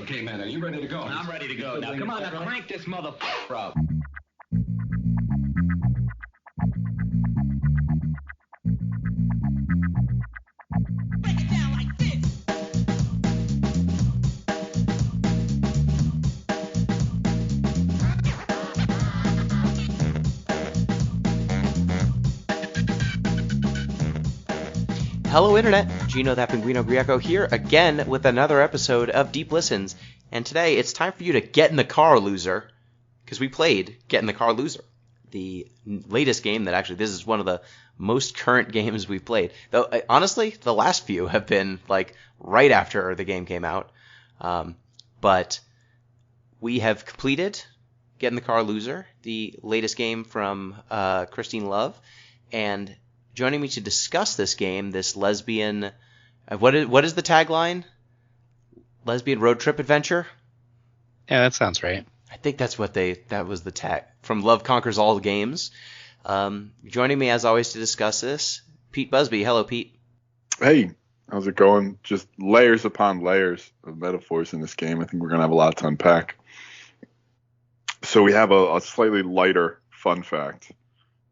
Okay, man, are you ready to go? I'm ready to go. Now, come on, now crank this motherfucker up. Break it down like this. Hello Internet, Gino that Pinguino Grieco here again with another episode of Deep Listens, and today it's time for you to get in the car, loser, because we played Get in the Car, Loser, the latest game that actually, this is one of the most current games we've played, though honestly, the last few have been like right after the game came out, but we have completed Get in the Car, Loser, the latest game from Christine Love, and joining me to discuss this game, this lesbian, what is the tagline? Lesbian road trip adventure? Yeah, that sounds right. I think that was the tag from Love Conquers All Games. Joining me as always to discuss this, Pete Busby. Hello, Pete. Hey, how's it going? Just layers upon layers of metaphors in this game. I think we're going to have a lot to unpack. So we have a slightly lighter fun fact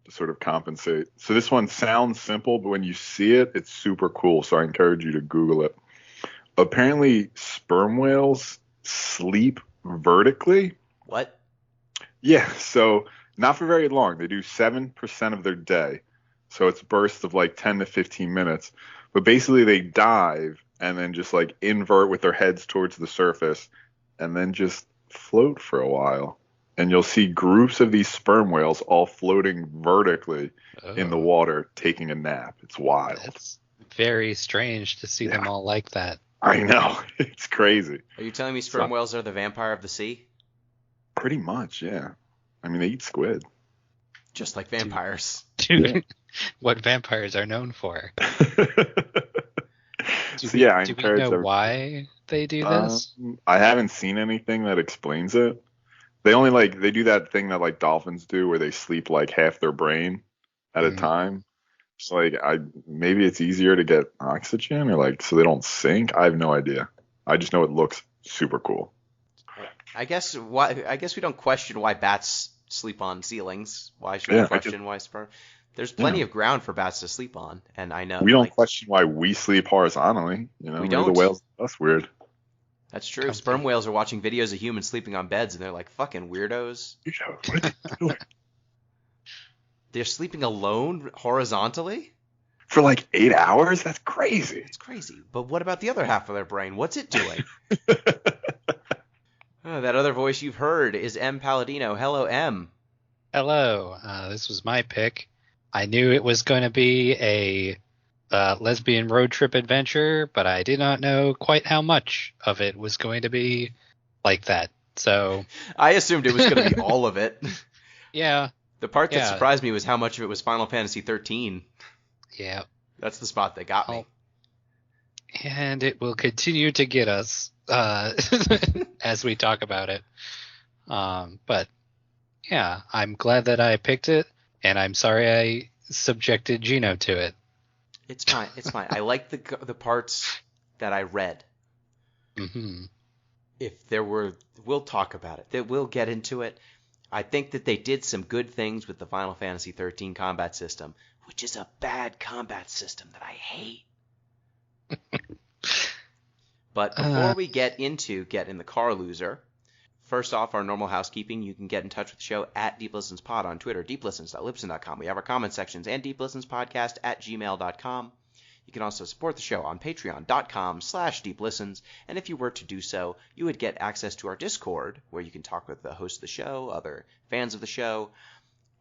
to sort of compensate. So this one sounds simple, but when you see it, it's super cool. So I encourage you to Google it. Apparently, sperm whales sleep vertically. What? Yeah, so not for very long. They do 7% of their day. So it's bursts of like 10 to 15 minutes. But basically they dive and then just like invert with their heads towards the surface and then just float for a while. And you'll see groups of these sperm whales all floating vertically in the water, taking a nap. It's wild. It's very strange to see them all like that. I know. It's crazy. Are you telling me sperm whales are the vampire of the sea? Pretty much, yeah. I mean, they eat squid. Just like vampires. Dude, what vampires are known for. Do we know why they do this? I haven't seen anything that explains it. They do that thing that like dolphins do where they sleep like half their brain at a time. So like maybe it's easier to get oxygen or like so they don't sink. I have no idea. I just know it looks super cool. I guess we don't question why bats sleep on ceilings. Why should we question why sperm? There's plenty of ground for bats to sleep on, and I know we don't question why we sleep horizontally. You know, we don't. The whales. That's weird. That's true. Sperm whales are watching videos of humans sleeping on beds, and they're like, fucking weirdos. What are they doing? They're sleeping alone horizontally? For like 8 hours? That's crazy. It's crazy. But what about the other half of their brain? What's it doing? That other voice you've heard is M. Palladino. Hello, M. Hello. This was my pick. I knew it was going to be a lesbian road trip adventure, but I did not know quite how much of it was going to be like that. So I assumed it was going to be all of it. Yeah. The part that surprised me was how much of it was Final Fantasy XIII. Yeah. That's the spot that got me. And it will continue to get us as we talk about it. But yeah, I'm glad that I picked it, and I'm sorry I subjected Gino to it. It's fine. It's fine. I like the parts that I read. Mm-hmm. If there were, we'll talk about it. We'll get into it. I think that they did some good things with the Final Fantasy XIII combat system, which is a bad combat system that I hate. But before we get into Get in the Car, Loser, first off, our normal housekeeping, you can get in touch with the show at DeepListensPod on Twitter, deeplistens.libsyn.com. We have our comment sections and deeplistenspodcast@gmail.com. You can also support the show on patreon.com/deeplistens, and if you were to do so, you would get access to our Discord, where you can talk with the host of the show, other fans of the show,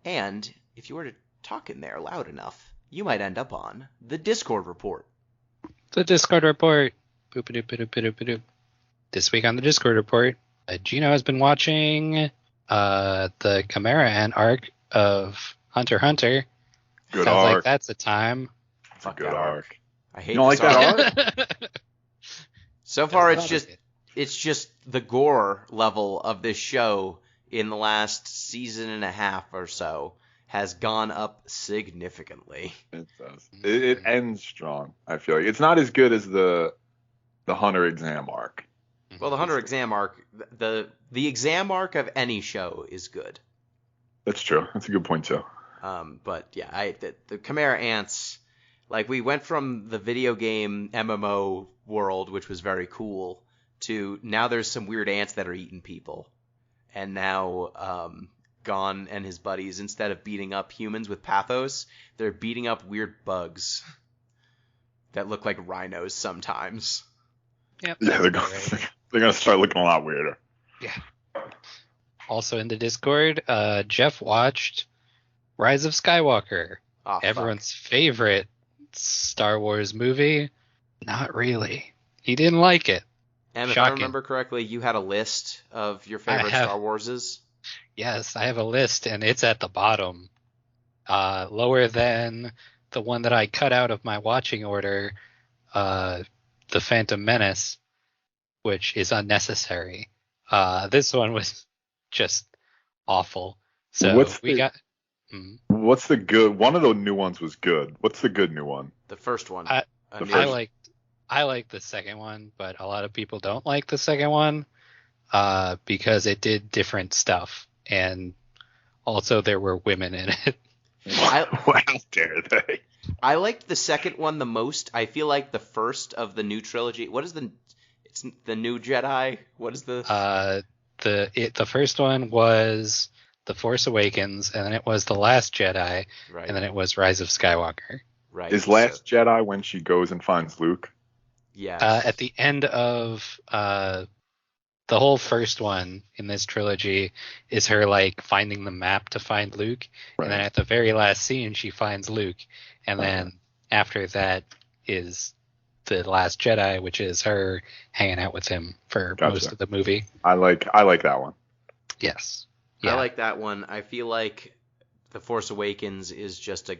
and if you were to talk in there loud enough, you might end up on the Discord report. The Discord report. Boop-a-doop-a-doop-a-doop-a-doop. This week on the Discord report, Gino has been watching the Chimera Ant arc of Hunter x Hunter. Good Sounds arc. like that's a time. It's a good arc. I hate You don't like that arc? So far, it's just the gore level of this show in the last season and a half or so has gone up significantly. It does. It ends strong, I feel like. It's not as good as the Hunter exam arc. Well, the Hunter exam arc, the exam arc of any show is good. That's true. That's a good point too. But yeah, the Chimera ants, like we went from the video game MMO world, which was very cool, to now there's some weird ants that are eating people, and now Gon and his buddies, instead of beating up humans with pathos, they're beating up weird bugs that look like rhinos sometimes. Yep. Yeah, they're gonna start looking a lot weirder. Yeah. Also in the Discord, Jeff watched Rise of Skywalker, Oh, everyone's favorite Star Wars movie. Not really. He didn't like it. And if I Shocking. remember correctly, you had a list of your favorite have. Star Warses. Yes, I have a list, and it's at the bottom. Lower than the one that I cut out of my watching order, The Phantom Menace, which is unnecessary. This one was just awful. So What's the good? One of the new ones was good. What's the good new one? The first one. I New- I like the second one, but a lot of people don't like the second one because it did different stuff, and also there were women in it. How dare they? I liked the second one the most. I feel like the first of the new trilogy. What is it's the new Jedi? What is the? The first one was The Force Awakens, and then it was The Last Jedi, Right. and then it was Rise of Skywalker. Right. Is Last Jedi when she goes and finds Luke? Yeah. At the end of the whole first one in this trilogy is her like finding the map to find Luke, Right. and then at the very last scene she finds Luke, and then after that is The Last Jedi, which is her hanging out with him for most of the movie. I like that one. Yes. I Yeah. like that one. I feel like The Force Awakens is just a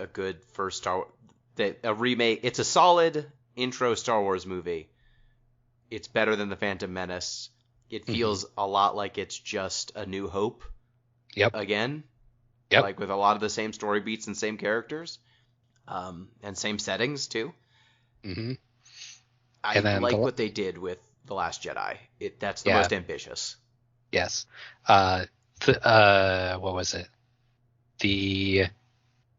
good first a remake. It's a solid intro Star Wars movie. It's better than The Phantom Menace. It feels a lot like it's just A New Hope. Yep. Again. Yep. Like with a lot of the same story beats and same characters. And same settings too. Mm-hmm. I And then like what they did with The Last Jedi. That's the Yeah. most ambitious. Yes. What was it? The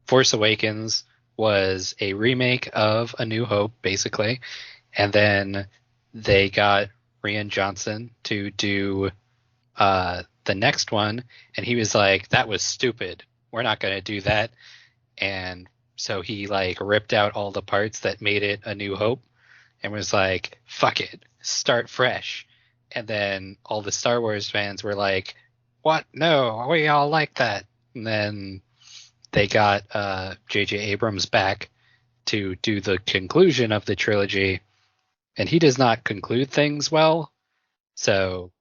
Force Awakens was a remake of A New Hope, basically, and then they got Rian Johnson to do the next one, and he was like, "That was stupid. We're not going to do that." And so he like ripped out all the parts that made it A New Hope, and was like, "Fuck it, start fresh." And then all the Star Wars fans were like, "What? No, we all like that." And then they got J.J. Abrams back to do the conclusion of the trilogy, and he does not conclude things well. So,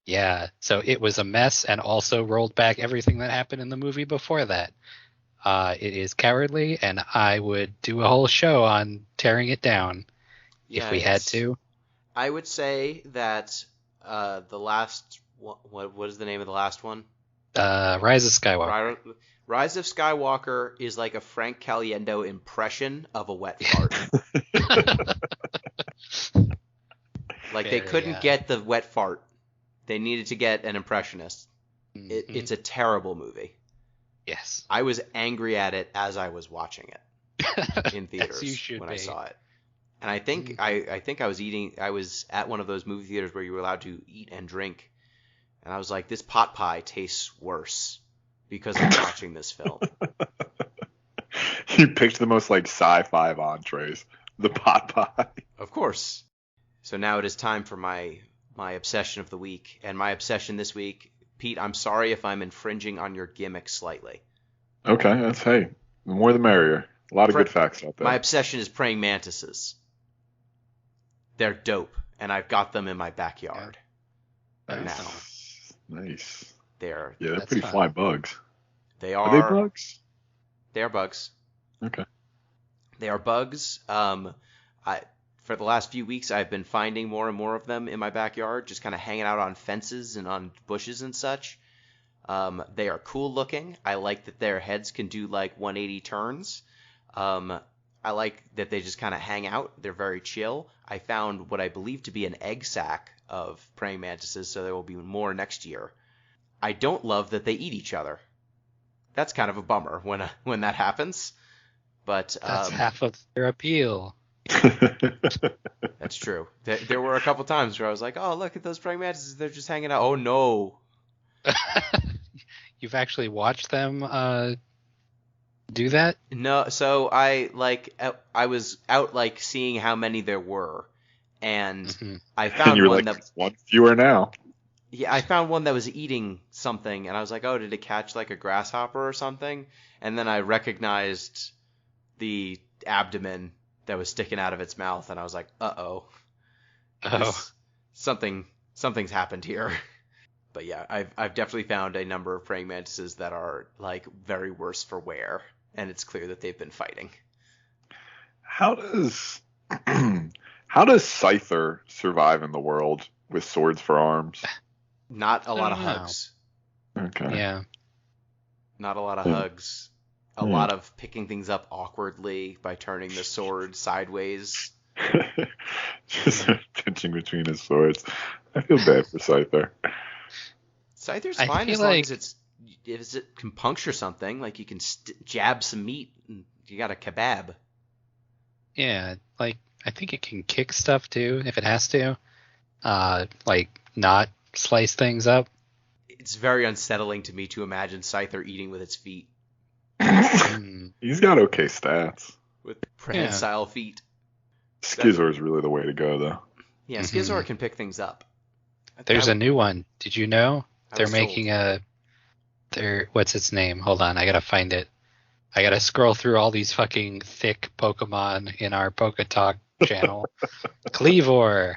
yeah. So it was a mess and also rolled back everything that happened in the movie before that. It is cowardly, and I would do a whole show on tearing it down if we had to. I would say that the last what is the name of the last one? Rise of Skywalker. Rise of Skywalker is like a Frank Caliendo impression of a wet fart. Like they couldn't get the wet fart. They needed to get an impressionist. Mm-hmm. It's a terrible movie. Yes. I was angry at it as I was watching it in theaters when I saw it. And I think I think I was at one of those movie theaters where you were allowed to eat and drink. And I was like, this pot pie tastes worse because I'm watching this film. You picked the most like sci-fi entrees. The pot pie. Of course. So now it is time for my obsession of the week. And my obsession this week, Pete, I'm sorry if I'm infringing on your gimmick slightly. Okay, that's the more the merrier. A lot of good facts out there. My obsession is praying mantises. They're dope, and I've got them in my backyard. Nice. Nice. They're pretty fly bugs. They Are they bugs? They are bugs. Okay. They are bugs. For the last few weeks, I've been finding more and more of them in my backyard, just kind of hanging out on fences and on bushes and such. They are cool looking. I like that their heads can do like 180 turns. I like that they just kind of hang out. They're very chill. I found what I believe to be an egg sac of praying mantises, so there will be more next year. I don't love that they eat each other. That's kind of a bummer when that happens. But That's half of their appeal. That's true. There were a couple times where I was like, oh, look at those praying mantises. They're just hanging out. Oh, no. You've actually watched them do that? No, so I was out like seeing how many there were, and I found And you were one like, that one fewer now. yeah, I found one that was eating something, and I was like, oh, did it catch like a grasshopper or something? And then I recognized the abdomen that was sticking out of its mouth, and I was like, uh-oh. Something's happened here. But yeah, I've definitely found a number of praying mantises that are like very worse for wear, and it's clear that they've been fighting. How does Scyther survive in the world with swords for arms? Not a lot of don't know. hugs. Okay. Yeah. Not a lot of hugs. A lot of picking things up awkwardly by turning the sword sideways. Just pinching between his swords. I feel bad for Scyther. Scyther's I fine feel as long like- as it can puncture something, like you can jab some meat and you got a kebab. Yeah, like I think it can kick stuff too if it has to. Like not slice things up. It's very unsettling to me to imagine Scyther eating with its feet, Mm. He's got okay stats. with prehensile feet. Skizor is really the way to go, though. Yeah, Mhm. Skizor can pick things up. There's a new one. Did you know? I They're was making what's its name? Hold on, I gotta find it. I gotta scroll through all these fucking thick Pokemon in our Poketalk channel. Cleavor.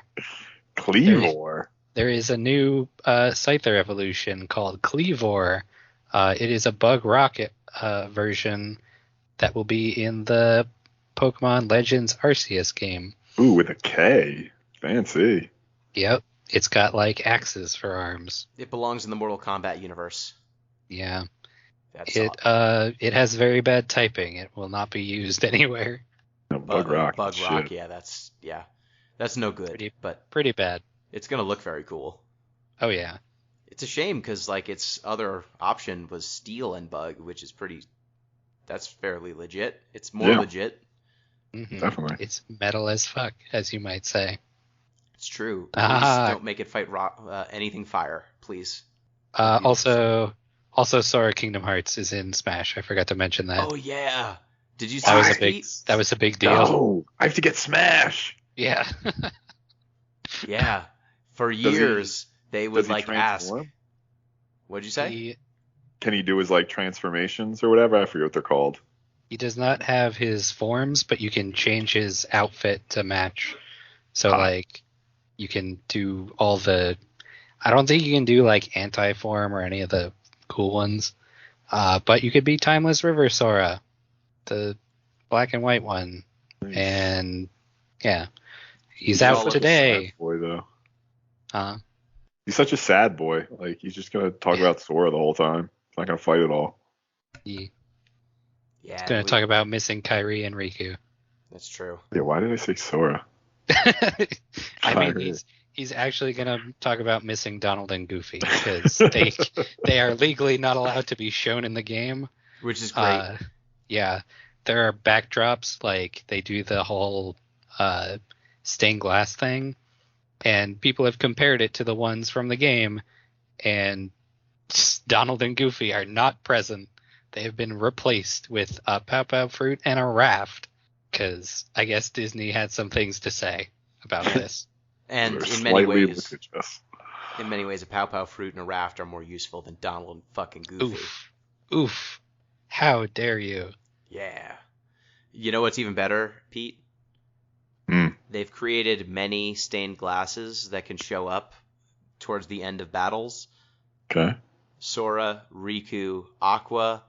Cleavor. There is a new Scyther evolution called Cleavor. It is a Bug Rocket version that will be in the Pokemon Legends Arceus game. Ooh, with a K. Fancy. Yep. It's got like axes for arms. It belongs in the Mortal Kombat universe. Yeah. That's It has very bad typing. It will not be used anywhere. No, Bug Rock. Bug shit. Rock, that's no good. But Pretty bad. it's gonna look very cool. Oh yeah. It's a shame because like its other option was Steel and Bug, which is that's fairly legit. It's more Yeah. legit. Mhm. Definitely. It's metal as fuck, as you might say. It's true. Please Ah. don't make it fight anything fire, please. Also, Sora Kingdom Hearts is in Smash. I forgot to mention that. Oh yeah. Did you see that was that, a big. Pete? That was a big deal. No, I have to get Smash. Yeah. Yeah. For he- years they would Does he like ask. transform? What'd you say? Can he do his like transformations or whatever? I forget what they're called. He does not have his forms, but you can change his outfit to match. So like, you can do all the. I don't think you can do like anti-form or any of the cool ones. But you could be Timeless River Sora, the black and white one, and yeah, he's all out look today. Sad boy though. He's He's such a sad boy. Like he's just gonna talk about Sora the whole time. He's not gonna fight at all. Yeah. gonna talk about missing Kyrie and Riku. That's true. Yeah, why did I say Sora? I mean, Kyrie. he's actually gonna talk about missing Donald and Goofy because they are legally not allowed to be shown in the game. Which is great. Yeah, there are backdrops, like they do the whole stained glass thing, and people have compared it to the ones from the game, and Donald and Goofy are not present. They have been replaced with a pow-pow fruit and a raft, because I guess Disney had some things to say about this. And They're in many slightly ways, litigious. a pow-pow fruit and a raft are more useful than Donald and fucking Goofy. Oof. How dare you? Yeah. You know what's even better, Pete? They've created many stained glasses that can show up towards the end of battles. Okay. Sora, Riku, Aqua,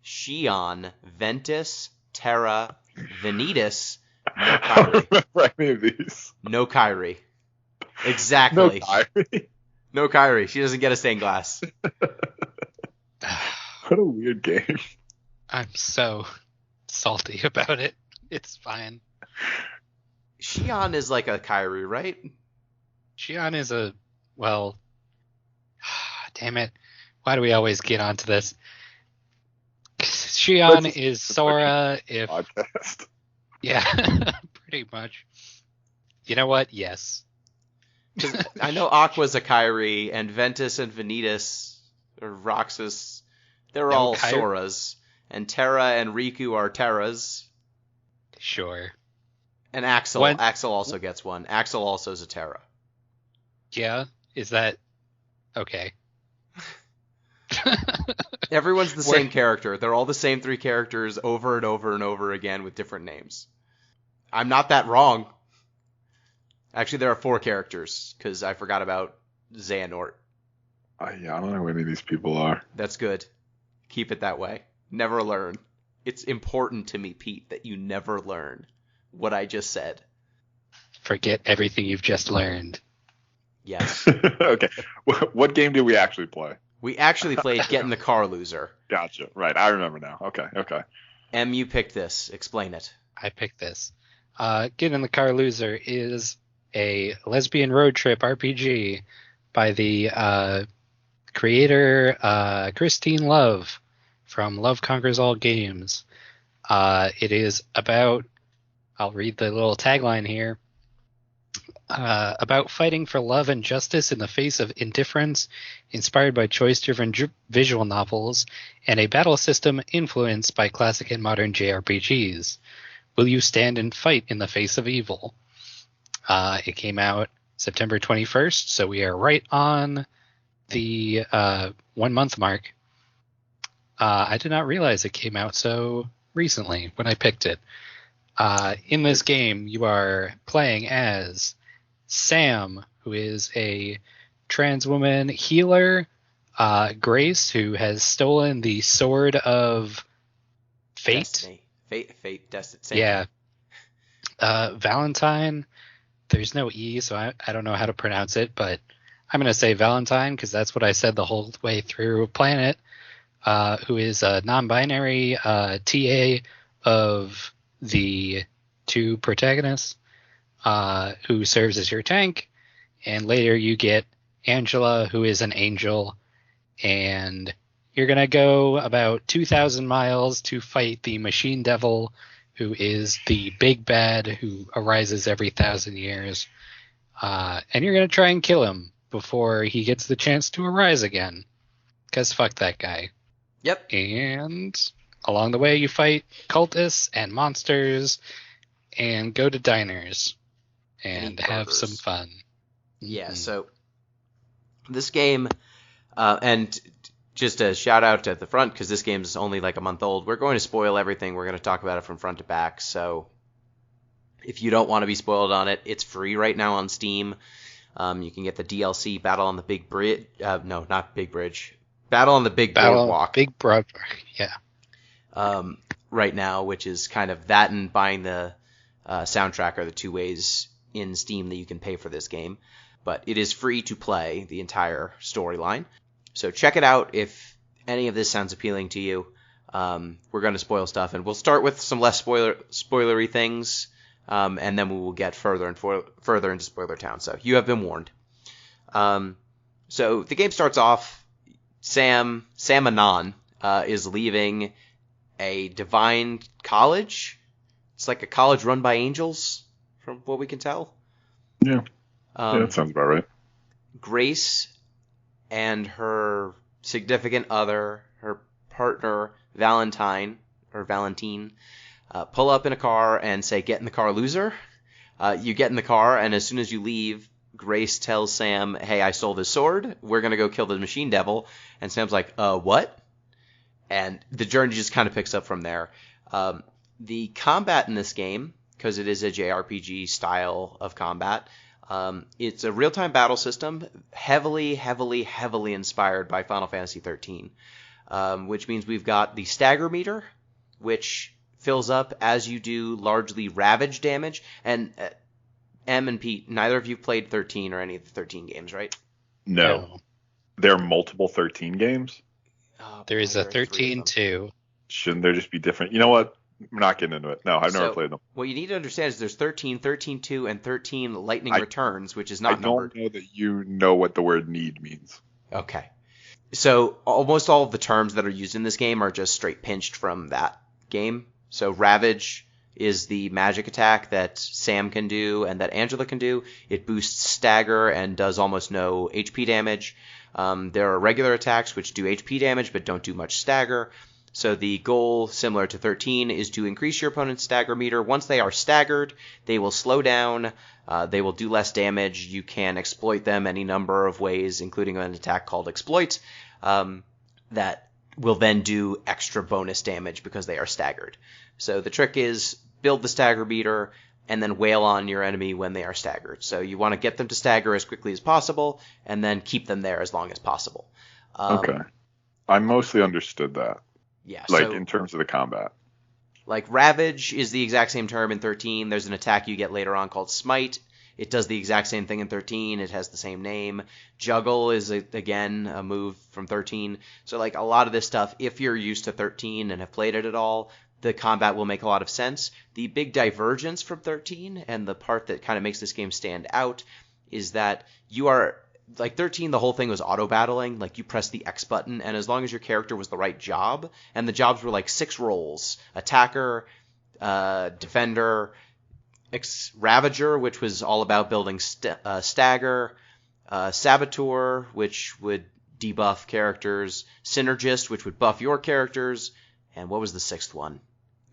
Xion, Ventus, Terra, Vanitas, no I Kyrie. don't remember any of these. No Kyrie. No Exactly. Kyrie. No Kyrie. She doesn't get a stained glass. What a weird game. I'm so salty about it. It's fine. Xion is like a Kyrie, right? Xion is well, damn it. Why do we always get onto this? Xion is Sora if... Podcast. Yeah, pretty much. You know what? Yes. I know Aqua's a Kyrie, and Ventus and Vanitas, or Roxas, they're all Soras. And Terra and Riku are Terras. Sure. And Axel. Axel also gets one. Axel also is a Terra. Yeah? Is that... Okay. Everyone's the same character. They're all the same 3 characters over and over and over again with different names. I'm not that wrong. Actually, there are 4 characters, because I forgot about Xehanort. I don't know who any of these people are. That's good. Keep it that way. Never learn. It's important to me, Pete, that you never learn what I just said. Forget everything you've just learned. Yes. Okay. What game did we actually play? We actually played Get in the Car, Loser. Gotcha. Right. I remember now. Okay. Em, you picked this. Explain it. I picked this. Get in the Car, Loser is a lesbian road trip RPG by the creator Christine Love from Love Conquers All Games. It is about, I'll read the little tagline here, about fighting for love and justice in the face of indifference, inspired by choice-driven visual novels, and a battle system influenced by classic and modern JRPGs. Will you stand and fight in the face of evil? It came out September 21st, so we are right on the 1 month mark. I did not realize it came out so recently when I picked it. In this game, you are playing as Sam, who is a trans woman healer, Grace, who has stolen the sword of fate. Destiny. Fate, destiny. Yeah. Valentine. There's no E, so I don't know how to pronounce it, but I'm going to say Valentine because that's what I said the whole way through playing it, who is a non-binary TA of the 2 protagonists, who serves as your tank, and later you get Angela, who is an angel, and you're going to go about 2,000 miles to fight the Machine Devil, who is the big bad who arises every 1,000 years. And you're going to try and kill him before he gets the chance to arise again. Because fuck that guy. Yep. And along the way you fight cultists and monsters and go to diners and have some fun. Yeah, so this game, and just a shout out at the front, because this game is only like a month old, we're going to spoil everything. We're going to talk about it from front to back, so if you don't want to be spoiled on it, it's free right now on Steam. You can get the DLC Battle on the Big Bridge. No, not Big Bridge. Battle on the Big Boardwalk. Big Broadwalk, yeah. Right now, which is kind of that and buying the soundtrack are the 2 ways in Steam that you can pay for this game. But it is free to play the entire storyline. So check it out if any of this sounds appealing to you. We're going to spoil stuff, and we'll start with some less spoilery things, and then we will get further and further into Spoiler Town. So you have been warned. So the game starts off, Sam Anon is leaving a divine college. It's like a college run by angels, from what we can tell. Yeah, that sounds about right. Grace and her significant other, her partner, Valentine, pull up in a car and say, "Get in the car, loser." You get in the car, and as soon as you leave, Grace tells Sam, "Hey, I stole this sword. We're going to go kill the Machine Devil." And Sam's like, what? And the journey just kind of picks up from there. The combat in this game, because it is a JRPG style of combat, it's a real-time battle system, heavily inspired by Final Fantasy XIII, which means we've got the stagger meter, which fills up as you do largely ravage damage. And Em and Pete, neither of you played 13 or any of the 13 games, right? No. There are multiple 13 games? There is a 13-2. Shouldn't there just be different? You know what? I'm not getting into it. No, I've never played them. What you need to understand is there's 13, 13-2, and 13 lightning I- returns, which is I not numbered. don't know that you know what the word need means. Okay. So almost all of the terms that are used in this game are just straight pinched from that game. So Ravage is the magic attack that Sam can do and that Angela can do. It boosts stagger and does almost no HP damage. There are regular attacks which do HP damage but don't do much stagger. So the goal, similar to 13, is to increase your opponent's stagger meter. Once they are staggered, they will slow down. They will do less damage. You can exploit them any number of ways, including an attack called Exploit, that will then do extra bonus damage because they are staggered. So the trick is build the stagger meter and then wail on your enemy when they are staggered. So you want to get them to stagger as quickly as possible and then keep them there as long as possible. Okay. I mostly understood that. Yeah. Like, in terms of the combat. Like, Ravage is the exact same term in 13. There's an attack you get later on called Smite. It does the exact same thing in 13. It has the same name. Juggle is, again, a move from 13. So, like, a lot of this stuff, if you're used to 13 and have played it at all, the combat will make a lot of sense. The big divergence from 13, and the part that kind of makes this game stand out, is that you are... Like 13, the whole thing was auto-battling. Like, you press the X button, and as long as your character was the right job, and the jobs were like 6 roles: attacker, defender, Ravager, which was all about building stagger, Saboteur, which would debuff characters, Synergist, which would buff your characters, and what was the 6th one?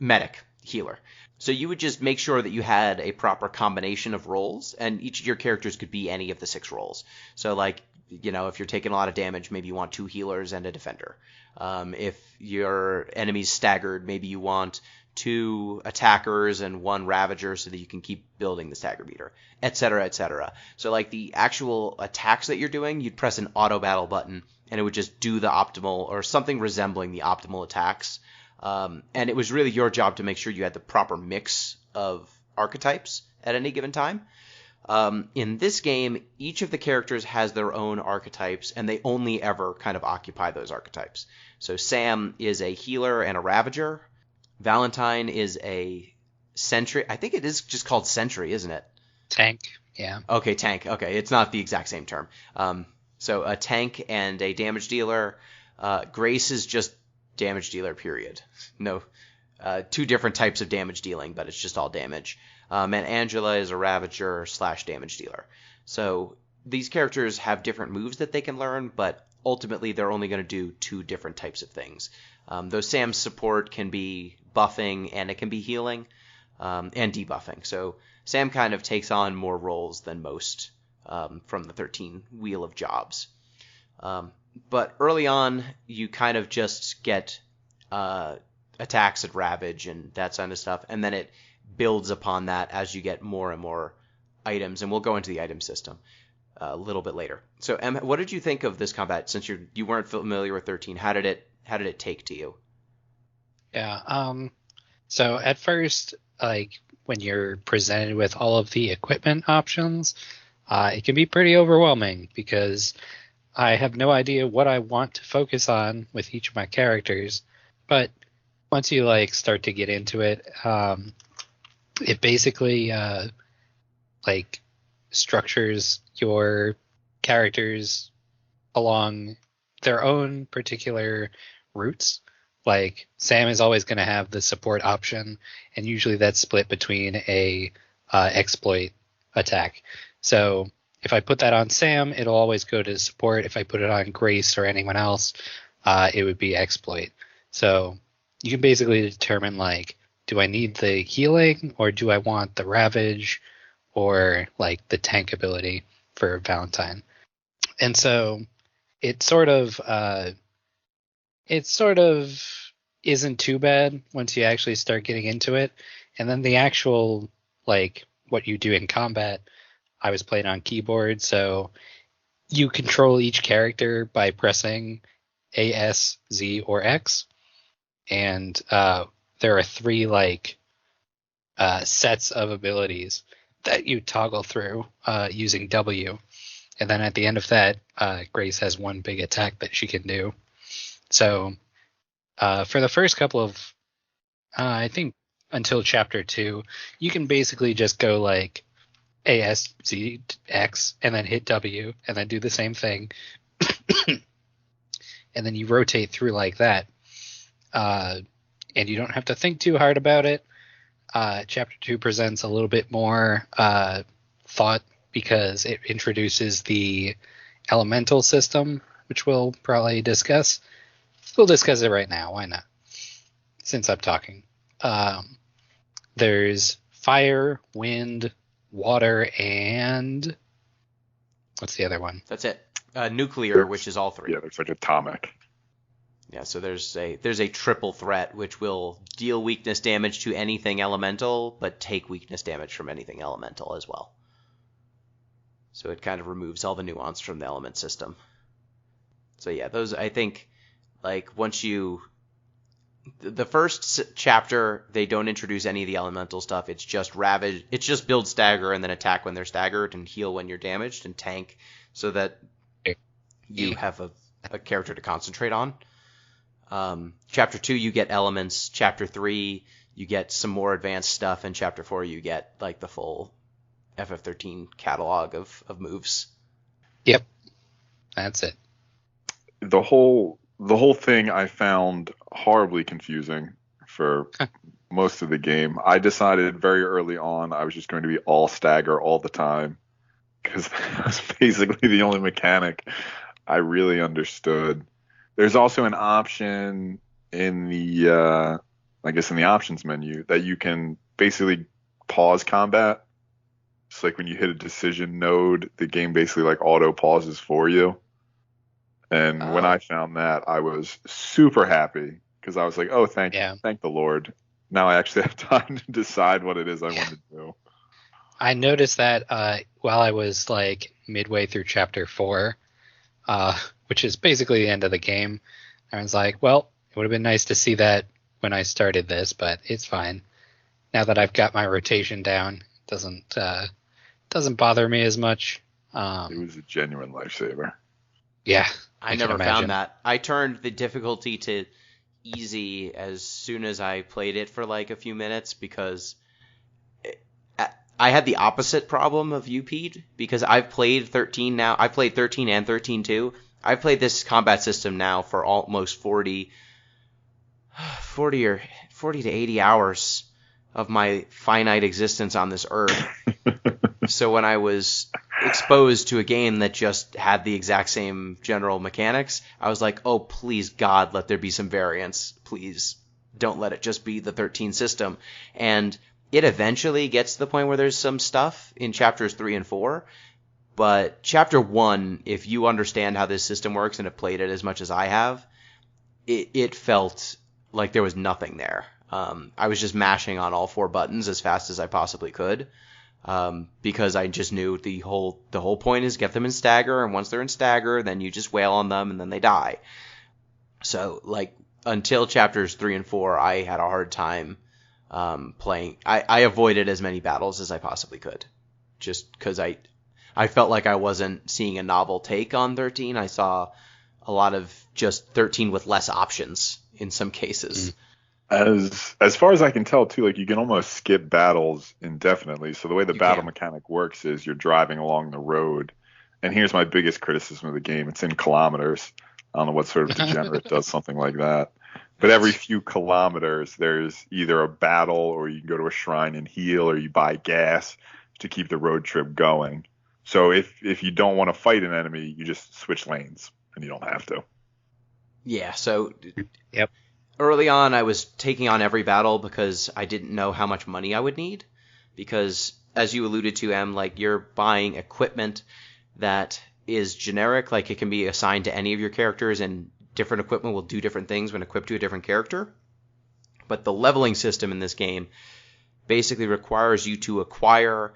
Medic, healer. So you would just make sure that you had a proper combination of roles, and each of your characters could be any of the 6 roles. So, like, you know, if you're taking a lot of damage, maybe you want 2 healers and a defender. If your enemy's staggered, maybe you want 2 attackers and 1 ravager so that you can keep building the stagger meter, etc., etc. So, like, the actual attacks that you're doing, you'd press an auto battle button, and it would just do the optimal, or something resembling the optimal attacks. And it was really your job to make sure you had the proper mix of archetypes at any given time. In this game, each of the characters has their own archetypes, and they only ever kind of occupy those archetypes. So Sam is a healer and a ravager. Valentine is a sentry. I think it is just called sentry, isn't it? Tank, yeah. Okay, tank. Okay, it's not the exact same term. So a tank and a damage dealer. Grace is just damage dealer, period. No, 2 different types of damage dealing, but it's just all damage. And Angela is a ravager / damage dealer. So these characters have different moves that they can learn, but ultimately they're only going to do 2 different types of things. Though Sam's support can be buffing and it can be healing and debuffing. So Sam kind of takes on more roles than most from the 13 wheel of jobs. But early on, you kind of just get attacks at Ravage and that kind of stuff, and then it builds upon that as you get more and more items, and we'll go into the item system a little bit later. So, Em, what did you think of this combat? Since you weren't familiar with 13, how did it take to you? Yeah. So at first, like when you're presented with all of the equipment options, it can be pretty overwhelming because I have no idea what I want to focus on with each of my characters. But once you like start to get into it, it basically like structures your characters along their own particular routes. Like Sam is always going to have the support option, and usually that's split between a exploit attack. So if I put that on Sam, it'll always go to support. If I put it on Grace or anyone else, it would be exploit. So you can basically determine, like, do I need the healing or do I want the ravage or like the tank ability for Valentine? And so it sort of isn't too bad once you actually start getting into it. And then the actual, like, what you do in combat, I was playing on keyboard, so you control each character by pressing A, S, Z, or X. And there are 3 like sets of abilities that you toggle through using W. And then at the end of that, Grace has 1 big attack that she can do. So for the first couple of I think until chapter 2, you can basically just go like A, S, Z, X, and then hit W, and then do the same thing. And then you rotate through like that. And you don't have to think too hard about it. Chapter 2 presents a little bit more thought because it introduces the elemental system, which we'll probably discuss. We'll discuss it right now. Why not? Since I'm talking. There's fire, wind, water, and what's the other one? That's it. Nuclear, which is all three. Yeah, there's like atomic. Yeah, so there's a triple threat, which will deal weakness damage to anything elemental, but take weakness damage from anything elemental as well. So it kind of removes all the nuance from the element system. So yeah, those, I think, like, once you... The first chapter, they don't introduce any of the elemental stuff. It's just ravage. It's just build stagger and then attack when they're staggered and heal when you're damaged and tank so that you have a character to concentrate on. Chapter 2, you get elements. Chapter 3, you get some more advanced stuff. And Chapter 4, you get like the full FF13 catalog of moves. Yep. That's it. The whole thing I found horribly confusing for most of the game. I decided very early on I was just going to be all stagger all the time because that was basically the only mechanic I really understood. There's also an option in the, I guess in the options menu that you can basically pause combat. It's like when you hit a decision node, the game basically like auto pauses for you. And when I found that, I was super happy because I was like, oh, thank the Lord. Now I actually have time to decide what it is I want to do. I noticed that while I was like midway through chapter 4, which is basically the end of the game. I was like, well, it would have been nice to see that when I started this, but it's fine. Now that I've got my rotation down, it doesn't bother me as much. It was a genuine lifesaver. Yeah. I never found that. I turned the difficulty to easy as soon as I played it for like a few minutes because I had the opposite problem of UP'd because I've played 13 now. I've played 13 and 13-2. I've played this combat system now for almost 40 to 80 hours of my finite existence on this earth. So when I was exposed to a game that just had the exact same general mechanics, I was like, oh, please, God, let there be some variance. Please don't let it just be the 13 system. And it eventually gets to the point where there's some stuff in chapters 3 and 4. But chapter 1, if you understand how this system works and have played it as much as I have, it felt like there was nothing there. I was just mashing on all 4 buttons as fast as I possibly could. Because I just knew the whole point is get them in stagger, and once they're in stagger, then you just wail on them and then they die. So like until chapters 3 and 4, I had a hard time playing. I avoided as many battles as I possibly could, just because I felt like I wasn't seeing a novel take on 13. I saw a lot of just 13 with less options in some cases. As far as I can tell, too, like you can almost skip battles indefinitely. So the way the battle mechanic works is you're driving along the road. And here's my biggest criticism of the game. It's in kilometers. I don't know what sort of degenerate does something like that. But every few kilometers, there's either a battle or you can go to a shrine and heal or you buy gas to keep the road trip going. So if you don't want to fight an enemy, you just switch lanes and you don't have to. Yeah, so... Yep. Early on, I was taking on every battle because I didn't know how much money I would need. Because, as you alluded to, Em, like, you're buying equipment that is generic. Like, it can be assigned to any of your characters, and different equipment will do different things when equipped to a different character. But the leveling system in this game basically requires you to acquire...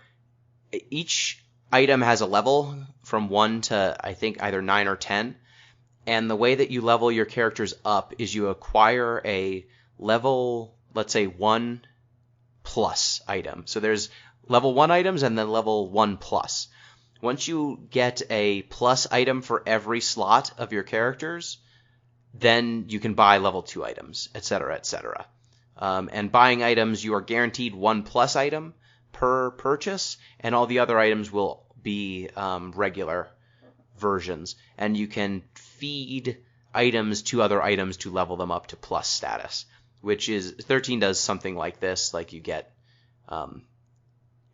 Each item has a level from 1 to, I think, either 9 or 10. And the way that you level your characters up is you acquire a level, let's say, 1 plus item. So there's level 1 items and then level 1 plus. Once you get a plus item for every slot of your characters, then you can buy level 2 items, etc., etc. And buying items, you are guaranteed 1+ item per purchase, and all the other items will be regular versions. And you can feed items to other items to level them up to plus status, which is 13 does something like this. Like you get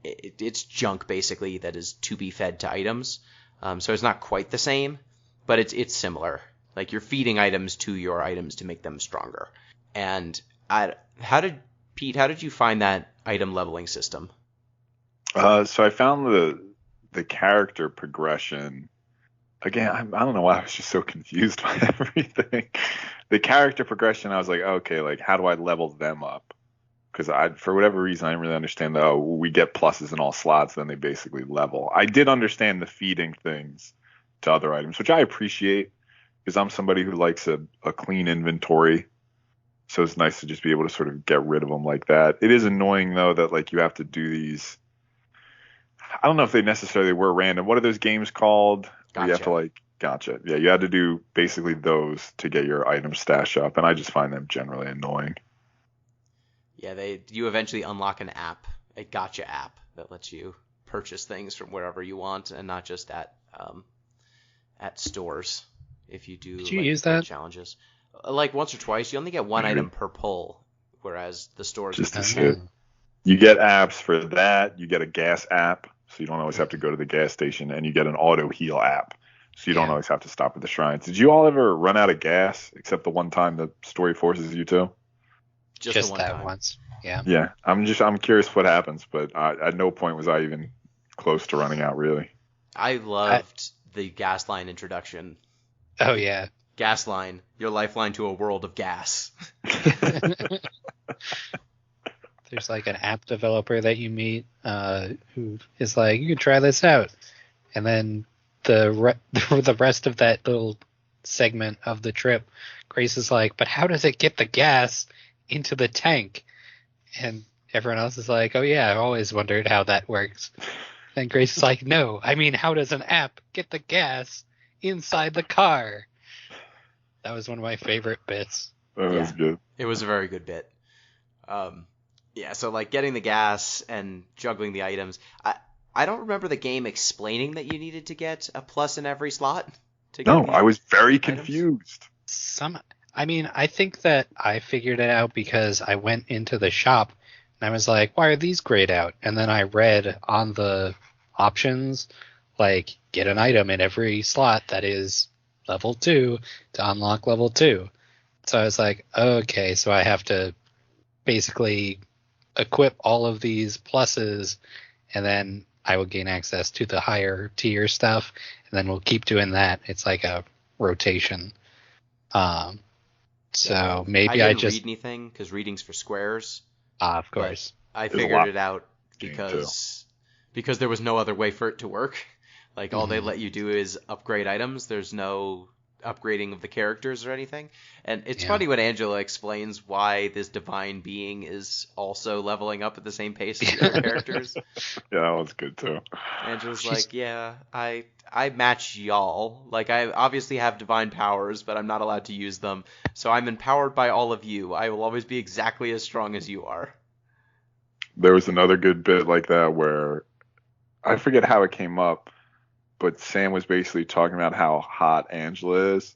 it's junk basically that is to be fed to items. So it's not quite the same, but it's similar. Like you're feeding items to your items to make them stronger. And how did you find that item leveling system? So I found the character progression. Again, I don't know why I was just so confused by everything. The character progression, I was like, okay, like how do I level them up? Because for whatever reason, I didn't really understand we get pluses in all slots, then they basically level. I did understand the feeding things to other items, which I appreciate because I'm somebody who likes a clean inventory. So it's nice to just be able to sort of get rid of them like that. It is annoying though that like you have to do these. I don't know if they necessarily were random. What are those games called? Gotcha. You have to gotcha. Yeah, you had to do basically those to get your item stash up, and I just find them generally annoying. Yeah, you eventually unlock an app, a gotcha app that lets you purchase things from wherever you want and not just at stores. If you do, did you use that challenges, like once or twice, you only get one item per pull, whereas the stores just to see it. You get apps for that. You get a gas app, so you don't always have to go to the gas station, and you get an auto heal app, so you don't always have to stop at the shrines. Did you all ever run out of gas, except the one time the story forces you to? Just the one that time. once. Yeah. Yeah, I'm curious what happens, but at no point was I even close to running out, really. I loved the gas line introduction. Oh yeah. Gas line, your lifeline to a world of gas. There's like an app developer that you meet who is like, you can try this out, and then the rest of that little segment of the trip, Grace is like, but how does it get the gas into the tank? And everyone else is like, oh yeah, I've always wondered how that works. And Grace is like, no, I mean, how does an app get the gas inside the car? That was one of my favorite bits. That was good. It was a very good bit. Yeah, so like getting the gas and juggling the items. I don't remember the game explaining that you needed to get a plus in every slot. No, I was very confused. I think that I figured it out because I went into the shop and I was like, why are these grayed out? And then I read on the options, like, get an item in every slot that is level 2 to unlock level 2. So I was like, okay, so I have to basically equip all of these pluses, and then I will gain access to the higher tier stuff, and then we'll keep doing that. It's like a rotation. So maybe I didn't read anything because reading's for squares. Of course. I figured it out because there was no other way for it to work. Like all they let you do is upgrade items. There's no upgrading of the characters or anything. And it's funny when Angela explains why this divine being is also leveling up at the same pace as the other characters. Yeah, that was good too. Angela's like, yeah, I match y'all. Like I obviously have divine powers, but I'm not allowed to use them. So I'm empowered by all of you. I will always be exactly as strong as you are. There was another good bit like that where I forget how it came up, but Sam was basically talking about how hot Angela is.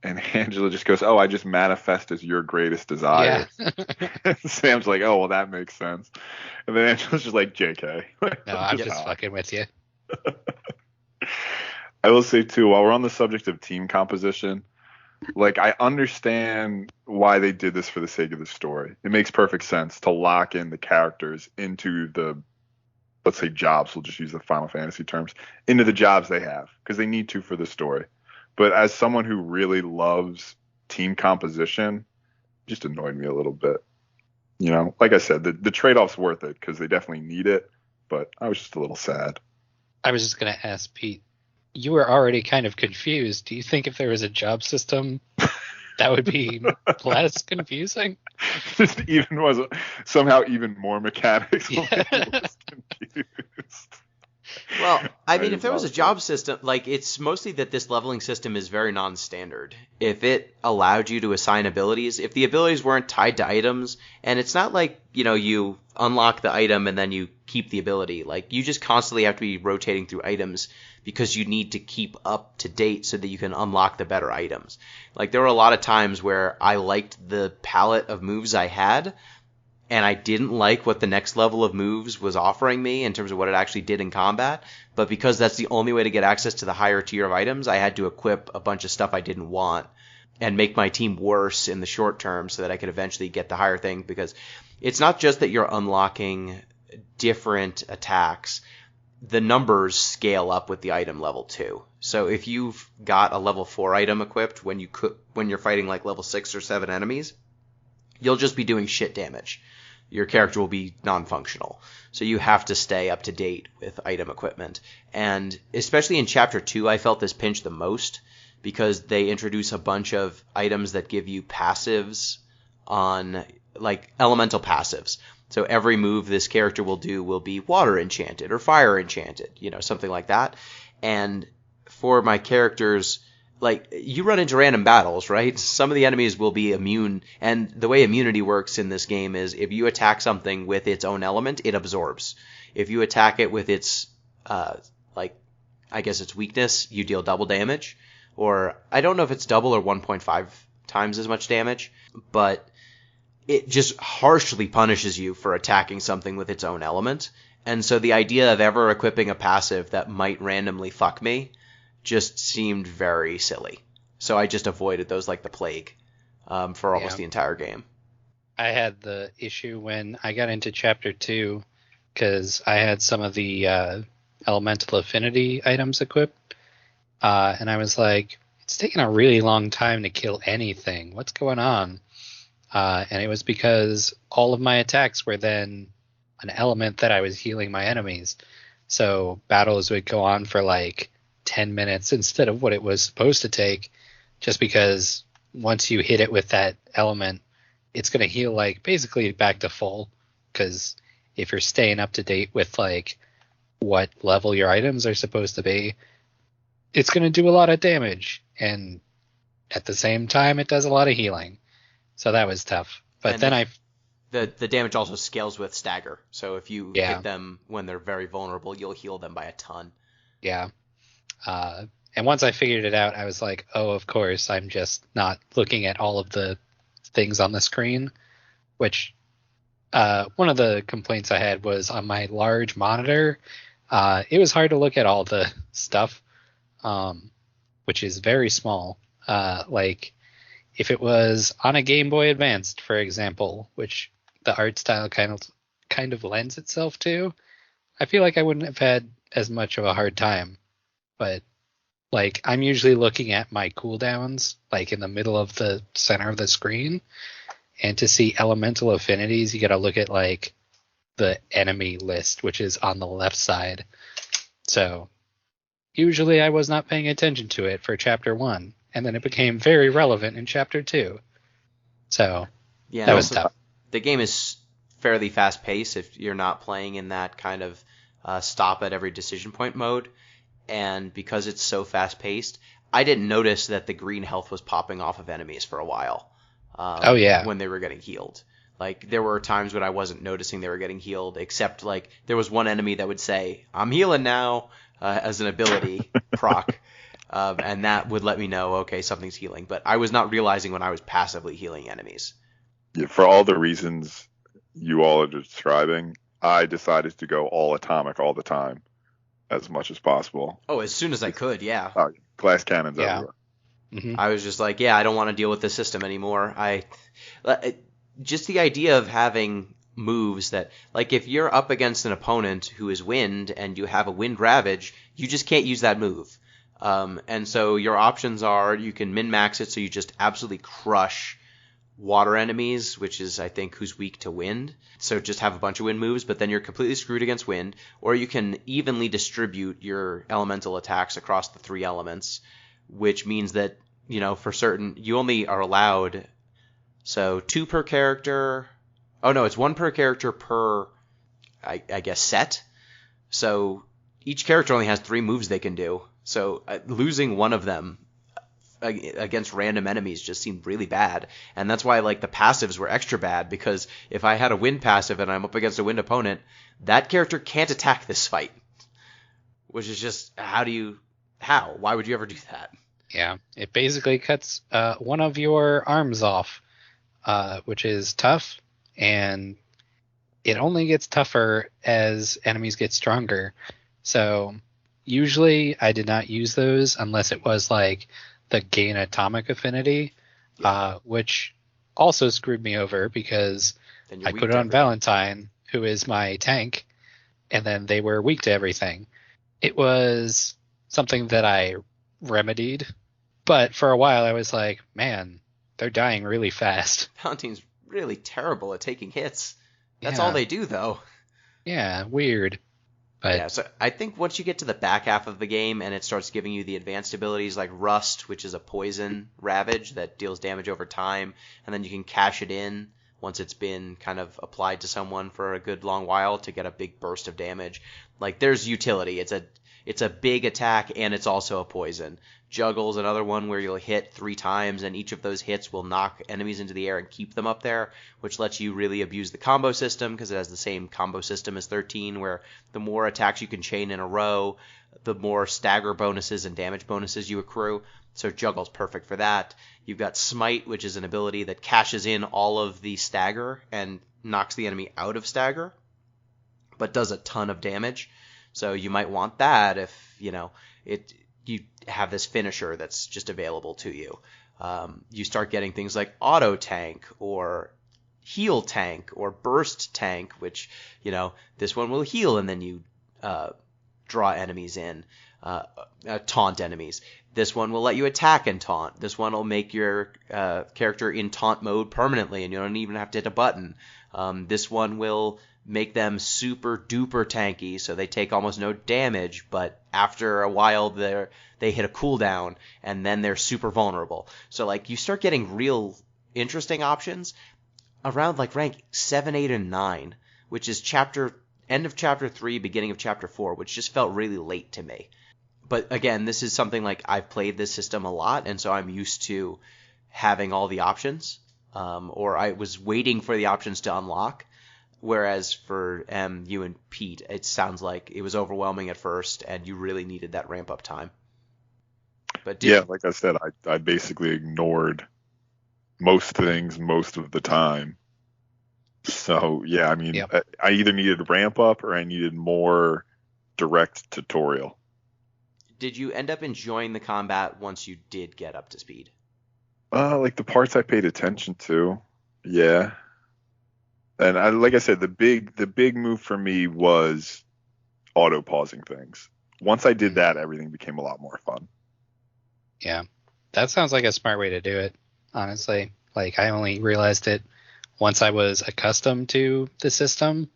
And Angela just goes, oh, I just manifest as your greatest desire. Yeah. Sam's like, oh, well, that makes sense. And then Angela's just like, JK. No, I'm just fucking with you. I will say, too, while we're on the subject of team composition, like, I understand why they did this for the sake of the story. It makes perfect sense to lock in the characters into the, let's say, jobs. We'll just use the Final Fantasy terms, into the jobs they have, because they need to for the story. But as someone who really loves team composition, it just annoyed me a little bit. You know, like I said, the trade-off's worth it because they definitely need it, but I was just a little sad. I was just going to ask Pete, you were already kind of confused. Do you think if there was a job system, that would be less confusing? Just somehow even more mechanics. Yeah. Was confused. Well, I mean, Right, if there was a it's job system, like, it's mostly that this leveling system is very non-standard. If it allowed you to assign abilities, if the abilities weren't tied to items, and it's not like, you unlock the item and then you keep the ability. Like, you just constantly have to be rotating through items because you need to keep up to date so that you can unlock the better items. Like, there were a lot of times where I liked the palette of moves I had, and I didn't like what the next level of moves was offering me in terms of what it actually did in combat. But because that's the only way to get access to the higher tier of items, I had to equip a bunch of stuff I didn't want and make my team worse in the short term so that I could eventually get the higher thing. Because it's not just that you're unlocking different attacks. The numbers scale up with the item level too. So if you've got a level 4 item equipped when you're fighting like level 6 or 7 enemies, you'll just be doing shit damage. Your character will be non-functional. So you have to stay up to date with item equipment. And especially in Chapter 2, I felt this pinch the most because they introduce a bunch of items that give you passives on, like, elemental passives. So every move this character will do will be water enchanted or fire enchanted, something like that. And for my characters, like, you run into random battles, right? Some of the enemies will be immune, and the way immunity works in this game is if you attack something with its own element, it absorbs. If you attack it with its, I guess its weakness, you deal double damage. Or, I don't know if it's double or 1.5 times as much damage, but it just harshly punishes you for attacking something with its own element. And so the idea of ever equipping a passive that might randomly fuck me just seemed very silly. So I just avoided those like the plague for almost the entire game. I had the issue when I got into Chapter 2 because I had some of the elemental affinity items equipped. And I was like, it's taking a really long time to kill anything. What's going on? And it was because all of my attacks were then an element that I was healing my enemies. So battles would go on for like 10 minutes instead of what it was supposed to take, just because once you hit it with that element, it's going to heal like basically back to full. Because if you're staying up to date with like what level your items are supposed to be, it's going to do a lot of damage. And at the same time, it does a lot of healing. So that was tough. But And then the damage also scales with stagger. So if you hit them when they're very vulnerable, you'll heal them by a ton. Yeah. And once I figured it out, I was like, oh, of course, I'm just not looking at all of the things on the screen, which one of the complaints I had was on my large monitor. It was hard to look at all the stuff, which is very small. Like if it was on a Game Boy Advanced, for example, which the art style kind of lends itself to, I feel like I wouldn't have had as much of a hard time. But like I'm usually looking at my cooldowns like in the middle of the center of the screen, and to see elemental affinities, you got to look at like the enemy list, which is on the left side. So usually I was not paying attention to it for Chapter 1, and then it became very relevant in Chapter 2. So yeah, that was tough. The game is fairly fast paced if you're not playing in that kind of stop at every decision point mode. And because it's so fast paced, I didn't notice that the green health was popping off of enemies for a while. When they were getting healed. Like there were times when I wasn't noticing they were getting healed, except like there was one enemy that would say, "I'm healing now," as an ability proc. And that would let me know, okay, something's healing. But I was not realizing when I was passively healing enemies. Yeah, for all the reasons you all are describing, I decided to go all atomic all the time, as much as possible. Oh, as soon as I could, yeah. Glass cannons everywhere. Mm-hmm. I was just like, yeah, I don't want to deal with this system anymore. Just the idea of having moves that, like, if you're up against an opponent who is wind and you have a wind ravage, you just can't use that move. And so your options are you can min-max it so you just absolutely crush water enemies, which is, I think, who's weak to wind. So just have a bunch of wind moves, but then you're completely screwed against wind. Or you can evenly distribute your elemental attacks across the 3 elements, which means that, for certain, you only are allowed, 2 per character. Oh, no, it's 1 per character per, I guess, set. So each character only has 3 moves they can do. So losing one of them against random enemies just seemed really bad. And that's why like the passives were extra bad, because if I had a wind passive and I'm up against a wind opponent, that character can't attack this fight. Which is just, how? Why would you ever do that? Yeah, it basically cuts one of your arms off, which is tough, and it only gets tougher as enemies get stronger. So usually I did not use those unless it was like the gain atomic affinity, which also screwed me over because I put it on Valentine, who is my tank, and then they were weak to everything. It was something that I remedied, but for a while I was like, man, they're dying really fast. Valentine's really terrible at taking hits. That's all they do, though. Yeah, weird. But yeah, so I think once you get to the back half of the game and it starts giving you the advanced abilities like Rust, which is a poison ravage that deals damage over time, and then you can cash it in once it's been kind of applied to someone for a good long while to get a big burst of damage. Like, there's utility. It's a big attack, and it's also a poison. Juggle's another one where you'll hit 3 times, and each of those hits will knock enemies into the air and keep them up there, which lets you really abuse the combo system, because it has the same combo system as 13, where the more attacks you can chain in a row, the more stagger bonuses and damage bonuses you accrue. So Juggle's perfect for that. You've got Smite, which is an ability that cashes in all of the stagger and knocks the enemy out of stagger, but does a ton of damage. So you might want that if, you have this finisher that's just available to you. You start getting things like auto tank or heal tank or burst tank, which, this one will heal and then you draw enemies in, taunt enemies. This one will let you attack and taunt. This one will make your character in taunt mode permanently and you don't even have to hit a button. This one will make them super duper tanky, so they take almost no damage, but after a while they hit a cooldown, and then they're super vulnerable. So like you start getting real interesting options around like rank 7, 8, and 9, which is end of chapter 3, beginning of chapter 4, which just felt really late to me. But again, this is something like I've played this system a lot, and so I'm used to having all the options, or I was waiting for the options to unlock. Whereas for you and Pete, it sounds like it was overwhelming at first, and you really needed that ramp up time. But like I said, I basically ignored most things most of the time. So yeah, I mean, yep. I either needed ramp up or I needed more direct tutorial. Did you end up enjoying the combat once you did get up to speed? Like the parts I paid attention to, yeah. And like I said, the big move for me was auto pausing things. Once I did that, everything became a lot more fun. Yeah, that sounds like a smart way to do it, honestly. Like, I only realized it once I was accustomed to the system.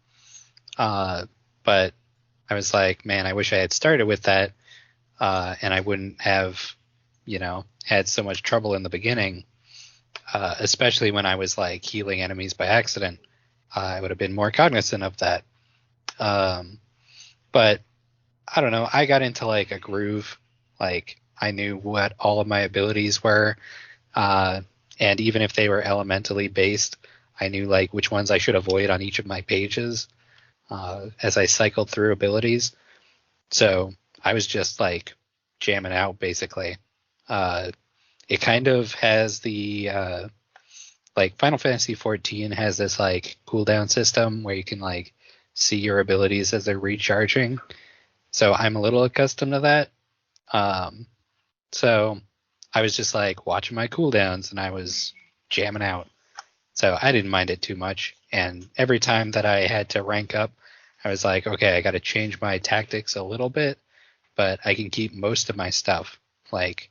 But I was like, man, I wish I had started with that, and I wouldn't have, had so much trouble in the beginning, especially when I was like healing enemies by accident. I would have been more cognizant of that. But I don't know. I got into like a groove. Like, I knew what all of my abilities were. And even if they were elementally based, I knew like which ones I should avoid on each of my pages as I cycled through abilities. So I was just like jamming out basically. It kind of has the like Final Fantasy XIV has this like cooldown system where you can like see your abilities as they're recharging. So I'm a little accustomed to that. So I was just like watching my cooldowns and I was jamming out. So I didn't mind it too much. And every time that I had to rank up, I was like, okay, I got to change my tactics a little bit, but I can keep most of my stuff. Like,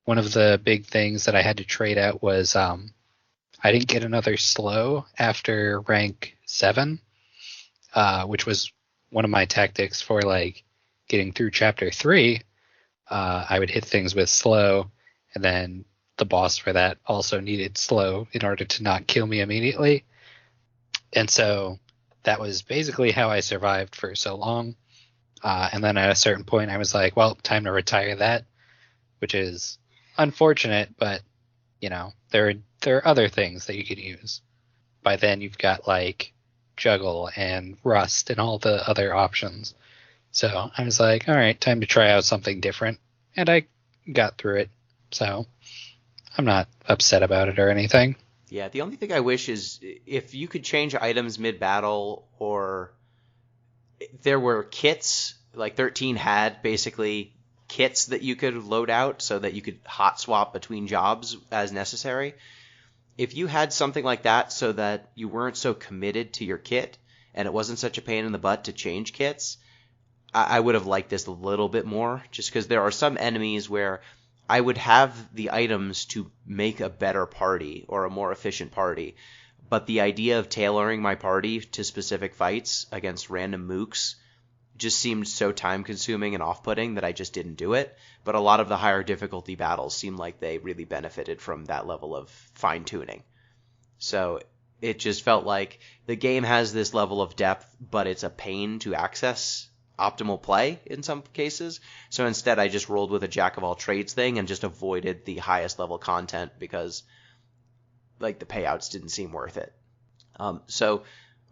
one of the big things that I had to trade out was I didn't get another slow after rank 7, which was one of my tactics for like getting through chapter 3. I would hit things with slow, and then the boss for that also needed slow in order to not kill me immediately. And so that was basically how I survived for so long. And then at a certain point, I was like, well, time to retire that, which is unfortunate, but, there are other things that you could use. By then, you've got, like, Juggle and Rust and all the other options. So I was like, all right, time to try out something different. And I got through it. So I'm not upset about it or anything. Yeah, the only thing I wish is if you could change items mid-battle, or there were kits, like 13 had basically kits that you could load out so that you could hot swap between jobs as necessary. If you had something like that so that you weren't so committed to your kit and it wasn't such a pain in the butt to change kits, I would have liked this a little bit more, just because there are some enemies where I would have the items to make a better party or a more efficient party, but the idea of tailoring my party to specific fights against random mooks just seemed so time-consuming and off-putting that I just didn't do it. But a lot of the higher difficulty battles seemed like they really benefited from that level of fine-tuning. So it just felt like the game has this level of depth, but it's a pain to access optimal play in some cases. So instead I just rolled with a jack-of-all-trades thing and just avoided the highest level content because like the payouts didn't seem worth it. So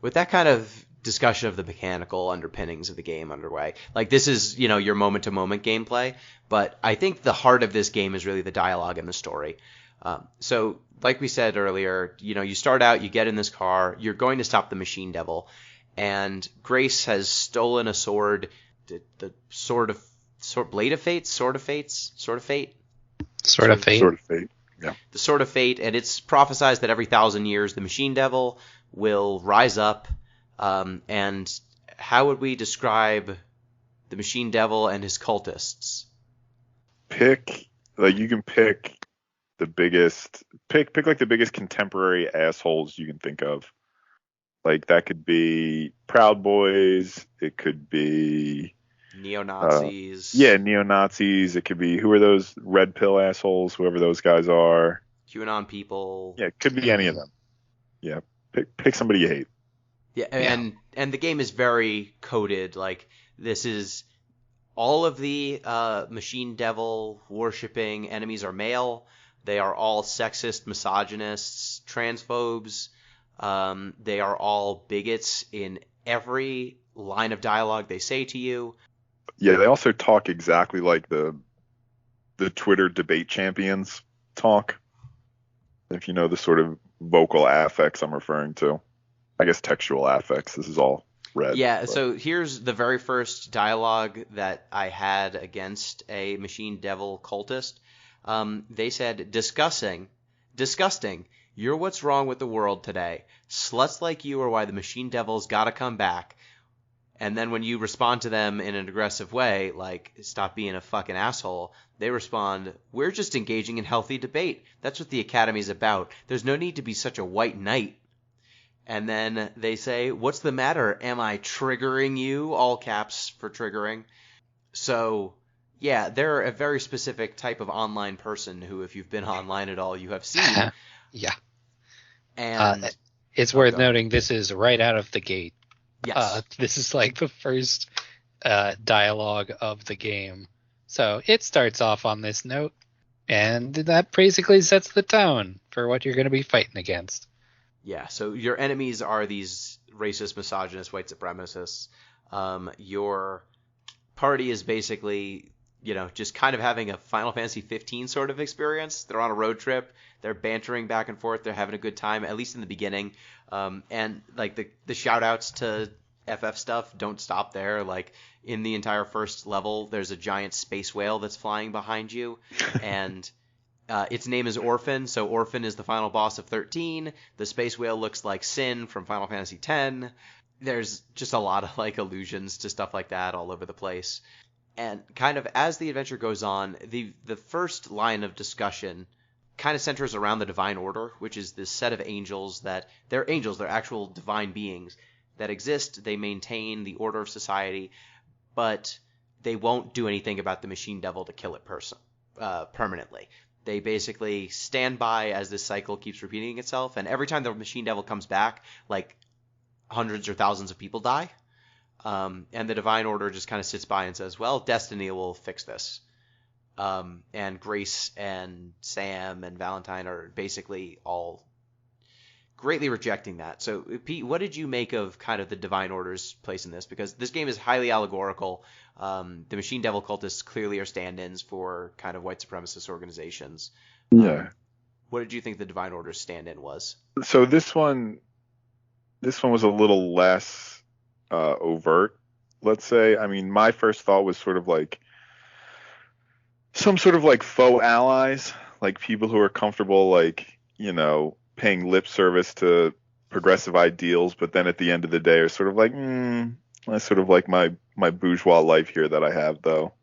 with that kind of discussion of the mechanical underpinnings of the game underway, like this is, your moment-to-moment gameplay, but I think the heart of this game is really the dialogue and the story. So like we said earlier, you start out, you get in this car, you're going to stop the Machine Devil, and Grace has stolen a sword, the Sword of Fate, yeah. The Sword of Fate, and it's prophesized that every 1,000 years the Machine Devil will rise up. And how would we describe the Machine Devil and his cultists? You can pick the biggest, like the biggest contemporary assholes you can think of. Like that could be Proud Boys. It could be neo-Nazis. Neo-Nazis. It could be, who are those red pill assholes? Whoever those guys are. QAnon people. Yeah, it could be any of them. Yeah, pick somebody you hate. Yeah, and the game is very coded. Like this is all of the Machine Devil worshipping enemies are male. They are all sexist, misogynists, transphobes. They are all bigots in every line of dialogue they say to you. Yeah, they also talk exactly like the Twitter debate champions talk. If you know the sort of vocal affects I'm referring to. I guess textual affects. This is all red. Yeah, but. So here's the very first dialogue that I had against a Machine Devil cultist. They said, disgusting. You're what's wrong with the world today. Sluts like you are why the Machine Devil's gotta come back. And then when you respond to them in an aggressive way, like, stop being a fucking asshole, they respond, we're just engaging in healthy debate. That's what the Academy's about. There's no need to be such a white knight. And then they say, what's the matter? Am I triggering you? All caps for triggering. So, yeah, they're a very specific type of online person who, if you've been online at all, you have seen. Yeah. And it's worth noting this is right out of the gate. Yes. This is like the first dialogue of the game. So it starts off on this note, and that basically sets the tone for what you're going to be fighting against. Yeah, so your enemies are these racist, misogynist, white supremacists. Your party is basically, just kind of having a Final Fantasy 15 sort of experience. They're on a road trip. They're bantering back and forth. They're having a good time, at least in the beginning. And like the shout outs to FF stuff don't stop there. Like in the entire first level, there's a giant space whale that's flying behind you. And its name is Orphan, so Orphan is the final boss of 13. The space whale looks like Sin from Final Fantasy X. There's just a lot of like allusions to stuff like that all over the place. And kind of as the adventure goes on, the first line of discussion kind of centers around the Divine Order, which is this set of angels that they're actual divine beings that exist. They maintain the order of society, but they won't do anything about the Machine Devil to kill it permanently. They basically stand by as this cycle keeps repeating itself, and every time the Machine Devil comes back, like hundreds or thousands of people die. And the Divine Order just kind of sits by and says, well, Destiny will fix this. And Grace and Sam and Valentine are basically all greatly rejecting that. So, Pete, what did you make of kind of the Divine Order's place in this? Because this game is highly allegorical. The Machine Devil cultists clearly are stand-ins for kind of white supremacist organizations. Yeah. What did you think the Divine Order's stand-in was? So this one was a little less overt, let's say. I mean, my first thought was sort of like some sort of like faux allies, like people who are comfortable, like, you know, paying lip service to progressive ideals, but then at the end of the day are sort of like, that's sort of like my bourgeois life here that I have, though.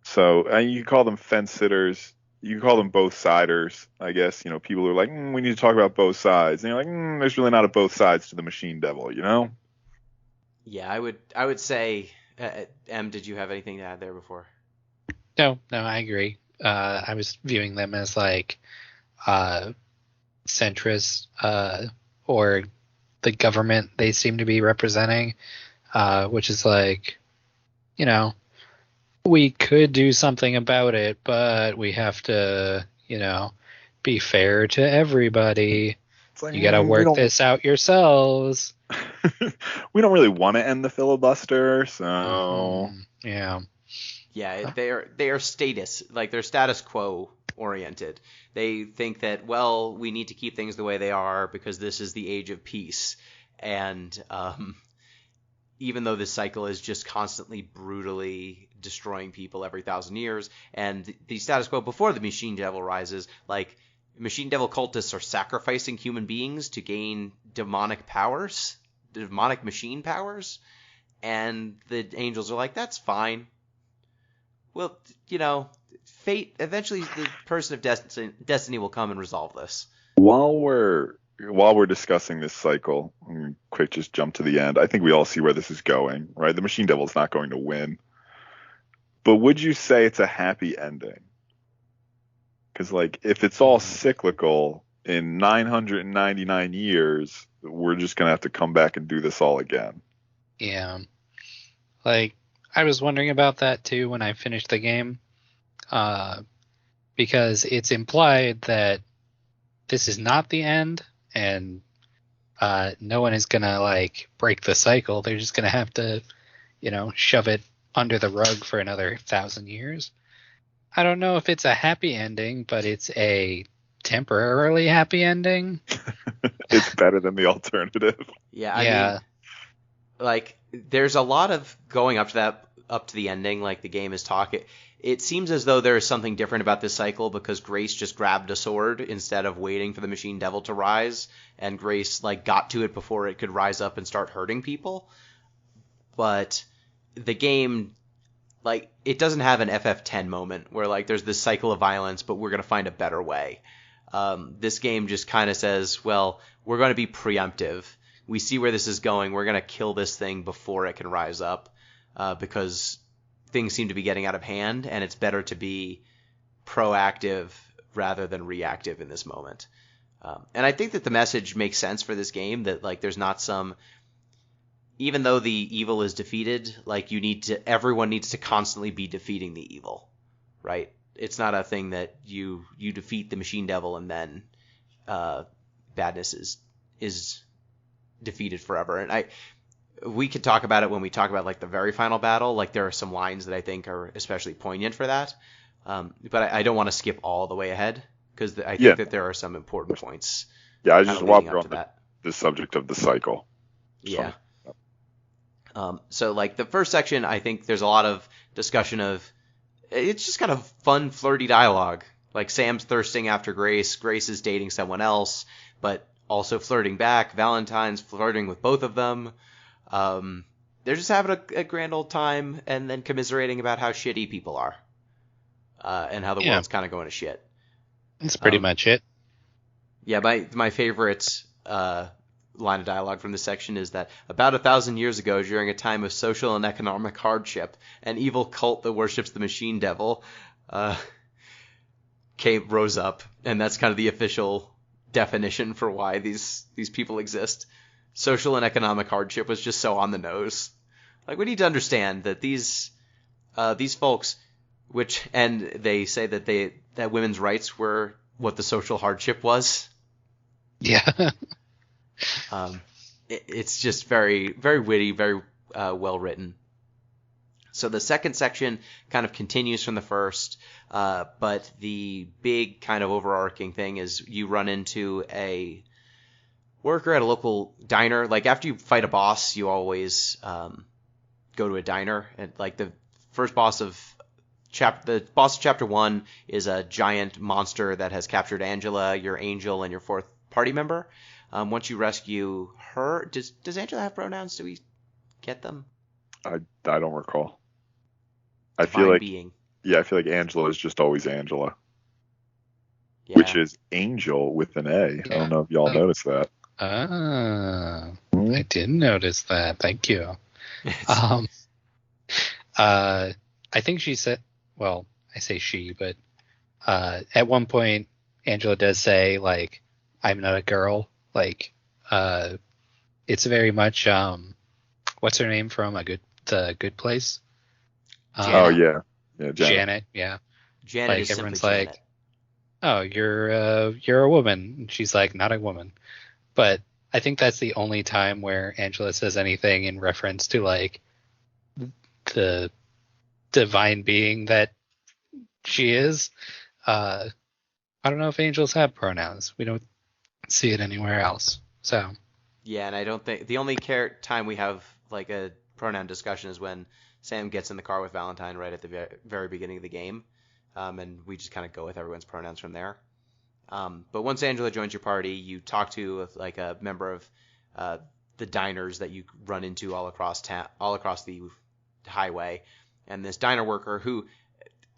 So you can call them fence sitters. You can call them both siders, I guess. You know, people who are like, we need to talk about both sides. And you're like, there's really not a both sides to the Machine Devil, you know? Yeah, I would say, Em, did you have anything to add there before? No, I agree. I was viewing them as like centrist or the government they seem to be representing, which is like, you know, we could do something about it, but we have to, you know, be fair to everybody. It's like, you got to work this out yourselves. We don't really want to end the filibuster, so yeah. Yeah, they are status, like they're status quo oriented. They think that, well, we need to keep things the way they are because this is the age of peace. And even though this cycle is just constantly brutally destroying people every 1,000 years, and the status quo before the Machine Devil rises, like Machine Devil cultists are sacrificing human beings to gain demonic powers, demonic machine powers, and the angels are like, that's fine. Well, you know, fate, eventually the person of destiny will come and resolve this. While we're discussing this cycle, quick just jump to the end. I think we all see where this is going, right? The Machine Devil's not going to win. But would you say it's a happy ending? Because, like, if it's all cyclical, in 999 years, we're just going to have to come back and do this all again. Yeah. Like, I was wondering about that too when I finished the game, because it's implied that this is not the end, and no one is gonna like break the cycle. They're just gonna have to, you know, shove it under the rug for another 1,000 years. I don't know if it's a happy ending, but it's a temporarily happy ending. It's better than the alternative. Yeah, I mean, like, there's a lot of going up to the ending, like the game is talking. It seems as though there is something different about this cycle because Grace just grabbed a sword instead of waiting for the Machine Devil to rise, and Grace like got to it before it could rise up and start hurting people. But the game, like, it doesn't have an FF10 moment where like there's this cycle of violence, but we're gonna find a better way. This game just kind of says, well, we're going to be preemptive. We see where this is going. We're going to kill this thing before it can rise up, because things seem to be getting out of hand, and it's better to be proactive rather than reactive in this moment. And I think that the message makes sense for this game, that like there's not some, even though the evil is defeated, like everyone needs to constantly be defeating the evil, right? It's not a thing that you defeat the Machine Devil and then badness is defeated forever. And we could talk about it when we talk about like the very final battle. Like there are some lines that I think are especially poignant for that. But I don't want to skip all the way ahead because I think that there are some important points. Yeah, I just want to go on the subject of the cycle. Yeah. So like the first section, I think there's a lot of discussion of, it's just kind of fun, flirty dialogue. Like Sam's thirsting after Grace. Grace is dating someone else, but also flirting back. Valentine's flirting with both of them. They're just having a grand old time and then commiserating about how shitty people are. And how the world's kind of going to shit. That's pretty much it. Yeah, my favorite line of dialogue from this section is that about 1,000 years ago, during a time of social and economic hardship, an evil cult that worships the Machine Devil rose up, and that's kind of the official definition for why these people exist. Social and economic hardship was just so on the nose. Like, we need to understand that these folks, and they say that women's rights were what the social hardship was. Yeah. It's just very, very witty, very well written. So the second section kind of continues from the first, but the big kind of overarching thing is you run into a worker at a local diner. Like, after you fight a boss, you always go to a diner. And like the boss of chapter 1 is a giant monster that has captured Angela, your angel, and your fourth party member. Once you rescue her, does Angela have pronouns? Do we get them? I don't recall. I Divine feel like being. Yeah, I feel like Angela is just always Angela, Yeah. which is angel with an A. I don't know if y'all noticed that. I didn't notice that. Thank you. I think she said, well, I say she, but at one point Angela does say, like, I'm not a girl. Like, it's very much what's her name from The Good Place? Oh yeah, Janet. Janet, yeah. Janet Like, is simply everyone's Janet. like, oh, you're a woman. And she's like, not a woman. But I think that's the only time where Angela says anything in reference to, like, the divine being that she is. I don't know if angels have pronouns. We don't see it anywhere else. So Yeah, and I don't think the only time we have like a pronoun discussion is when Sam gets in the car with Valentine right at the very beginning of the game, and we just kind of go with everyone's pronouns from there. But once Angela joins your party, you talk to like a member of the diners that you run into all across the highway, and this diner worker who,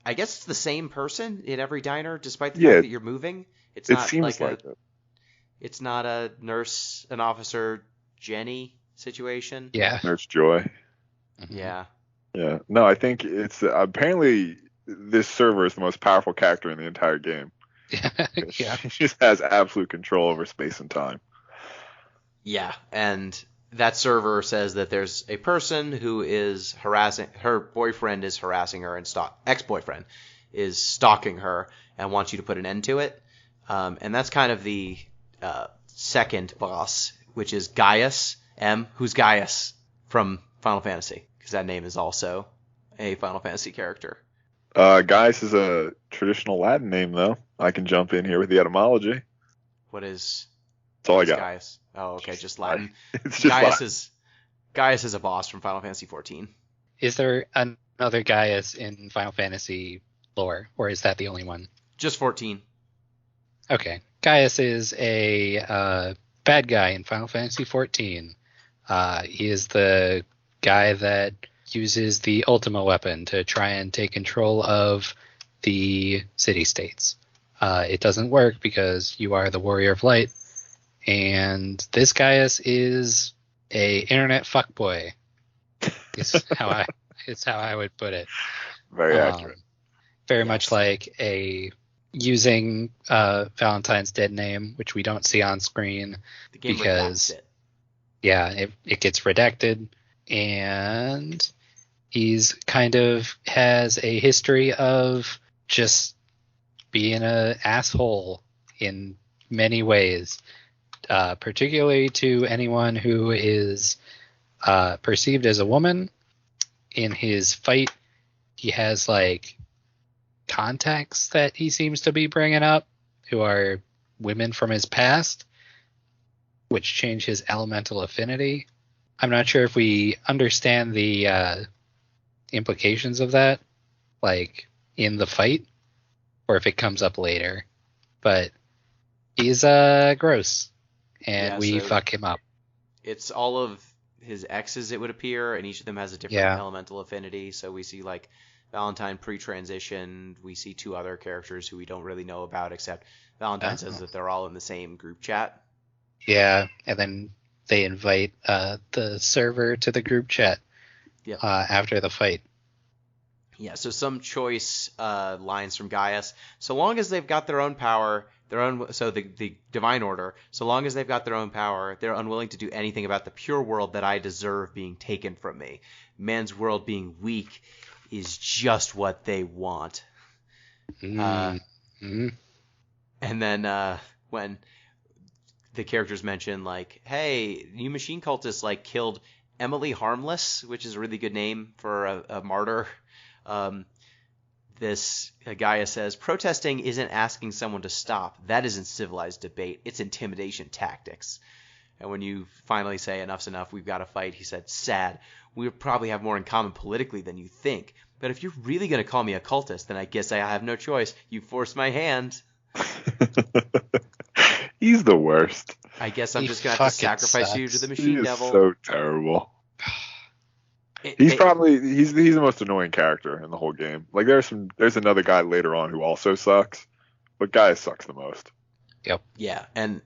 I guess it's the same person in every diner, despite the fact that you're moving. It seems like it. It's not a nurse, an officer, Jenny situation. yeah. Nurse Joy. Mm-hmm. Yeah. Yeah. No, I think it's apparently this server is the most powerful character in the entire game. Yeah. She just has absolute control over space and time. Yeah, and that server says that there's a person who is harassing her boyfriend, is harassing her, and ex-boyfriend is stalking her and wants you to put an end to it. And that's kind of the second boss, which is Gaius M. Who's Gaius from Final Fantasy? Because that name is also a Final Fantasy character. Gaius is a traditional Latin name, though. I can jump in here with the etymology. That's all I got. Gaius. Oh, okay, just Latin. It's just Gaius is a boss from Final Fantasy XIV. Is there another Gaius in Final Fantasy lore, or is that the only one? Just 14. Okay. Gaius is a bad guy in Final Fantasy XIV. He is the guy that uses the Ultima weapon to try and take control of the city-states. It doesn't work because you are the Warrior of Light, and this Gaius is a internet fuckboy. Is how I would put it. very accurate. Very much like using Valentine's dead name, which we don't see on screen The game because redacts it. yeah, it gets redacted, and he's kind of has a history of just being an asshole in many ways, particularly to anyone who is perceived as a woman. In his fight, he has like contacts that he seems to be bringing up who are women from his past, which change his elemental affinity. I'm not sure if we understand the implications of that, like in the fight, or if it comes up later. But he's gross, and we fuck him up. It's all of his exes, it would appear, and each of them has a different elemental affinity. So we see like Valentine pre-transition. We see two other characters who we don't really know about, except Valentine says that they're all in the same group chat. Yeah, and then they invite the server to the group chat after the fight. Yeah, so some choice lines from Gaius. So long as they've got their own power, So the Divine Order, so long as they've got their own power, they're unwilling to do anything about the pure world that I deserve being taken from me. Man's world being weak is just what they want. Mm-hmm. And then when the characters mention, like, hey, you machine cultists, like, killed Emily Harmless, which is a really good name for a martyr. This Gaius says, protesting isn't asking someone to stop. That isn't civilized debate. It's intimidation tactics. And when you finally say enough's enough, we've got to fight, he said, sad. We probably have more in common politically than you think. But if you're really going to call me a cultist, then I guess I have no choice. You forced my hand. He's the worst. I guess I'm just going to have to sacrifice you to the machine devil. So terrible. He's the most annoying character in the whole game. Like there's another guy later on who also sucks, but Gaius sucks the most. Yep. Yeah, and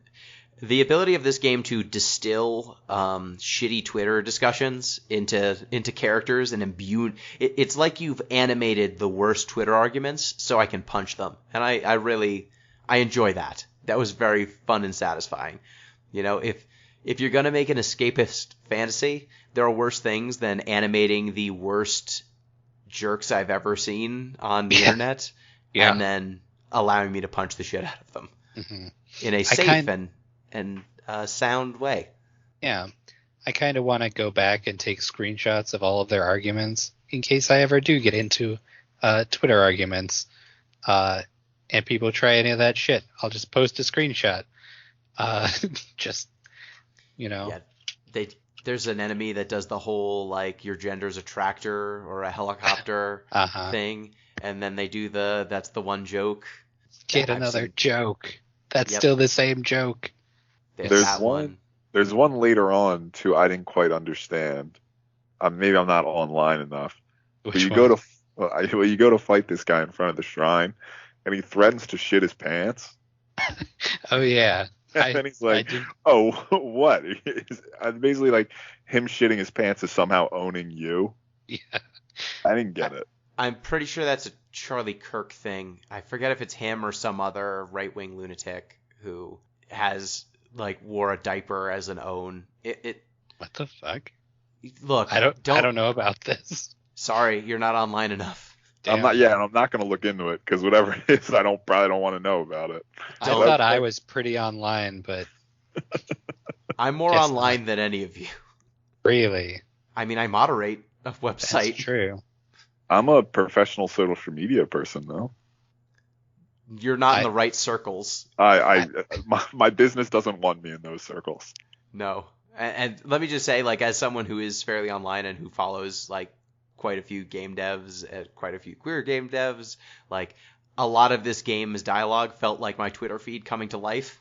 the ability of this game to distill shitty Twitter discussions into characters and imbue it's like you've animated the worst Twitter arguments so I can punch them, and I really enjoy that. That was very fun and satisfying. You know, if you're gonna make an escapist fantasy, there are worse things than animating the worst jerks I've ever seen on the internet, and then allowing me to punch the shit out of them in a safe and sound way. Yeah, I kind of want to go back and take screenshots of all of their arguments in case I ever do get into Twitter arguments, and people try any of that shit. I'll just post a screenshot. Just, you know. Yeah, there's an enemy that does the whole, like, your gender's a tractor or a helicopter thing, and then they do that's the one joke. Get another joke. That's still the same joke. There's one later on, too, I didn't quite understand. Maybe I'm not online enough. Which but you one? go to fight this guy in front of the shrine, and he threatens to shit his pants. Oh, yeah. And then he's like, oh, what? Basically, like, him shitting his pants is somehow owning you. Yeah. I didn't get it. I'm pretty sure that's a Charlie Kirk thing. I forget if it's him or some other right-wing lunatic who has, like, wore a diaper as an own. What the fuck? Look, I don't know about this. Sorry, you're not online enough. Damn. I'm not going to look into it, because whatever it is, I probably don't want to know about it. I thought I was pretty online, but I'm more online than any of you. Really? I mean, I moderate a website. That's true. I'm a professional social media person, though. You're not in the right circles. My business doesn't want me in those circles. No. And let me just say, like, as someone who is fairly online and who follows, like, quite a few game devs, quite a few queer game devs, like, a lot of this game's dialogue felt like my Twitter feed coming to life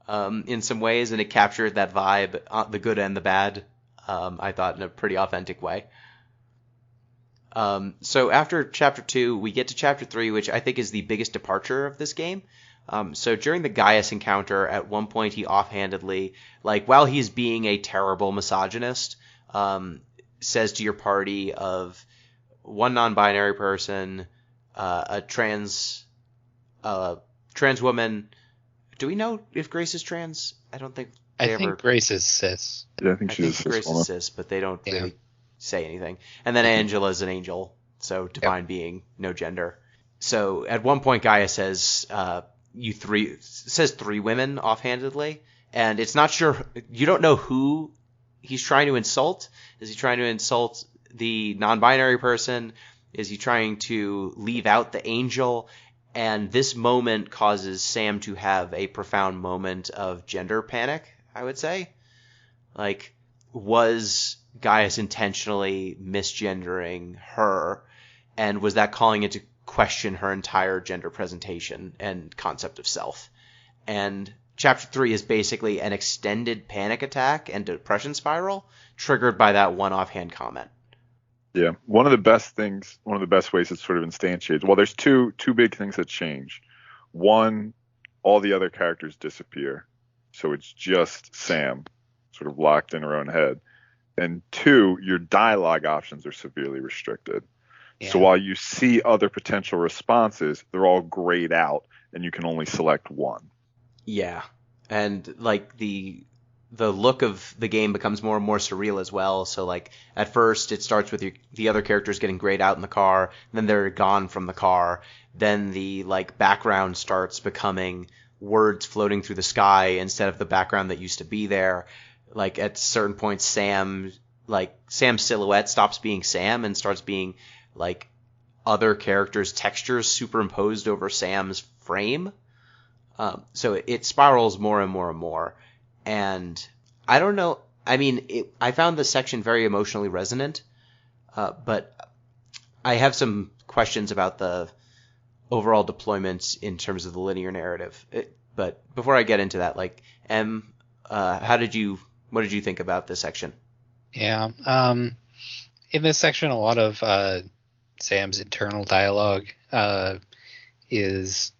in some ways, and it captured that vibe, the good and the bad, I thought, in a pretty authentic way. So after Chapter 2, we get to Chapter 3, which I think is the biggest departure of this game. So during the Gaius encounter, at one point he offhandedly, like, while he's being a terrible misogynist, says to your party of one non-binary person, a trans woman. Do we know if Grace is trans? I don't think I think Grace is cis. Yeah, I think she's cis. Grace is cis, but they don't really say anything. And then Angela's an angel, so divine being, no gender. So at one point Gaia says three women offhandedly, and it's not sure, you don't know who he's trying to insult. Is he trying to insult the non-binary person? Is he trying to leave out the angel? And this moment causes Sam to have a profound moment of gender panic, I would say. Like, was Gaius intentionally misgendering her? And was that calling into question her entire gender presentation and concept of self? And Chapter 3 is basically an extended panic attack and depression spiral triggered by that one offhand comment. Yeah, one of the best ways it's sort of instantiated. Well, there's two big things that change. One, all the other characters disappear, so it's just Sam, sort of locked in her own head. And two, your dialogue options are severely restricted. Yeah. So while you see other potential responses, they're all grayed out, and you can only select one. Yeah, and like the look of the game becomes more and more surreal as well. So like at first it starts with the other characters getting grayed out in the car, then they're gone from the car, then the like background starts becoming words floating through the sky instead of the background that used to be there. Like at certain points, Sam's silhouette stops being Sam and starts being like other characters' textures superimposed over Sam's frame. So it spirals more and more and more. And I don't know. I mean, I found this section very emotionally resonant, but I have some questions about the overall deployment in terms of the linear narrative. But before I get into that, like, what did you think about this section? Yeah. In this section, a lot of Sam's internal dialogue is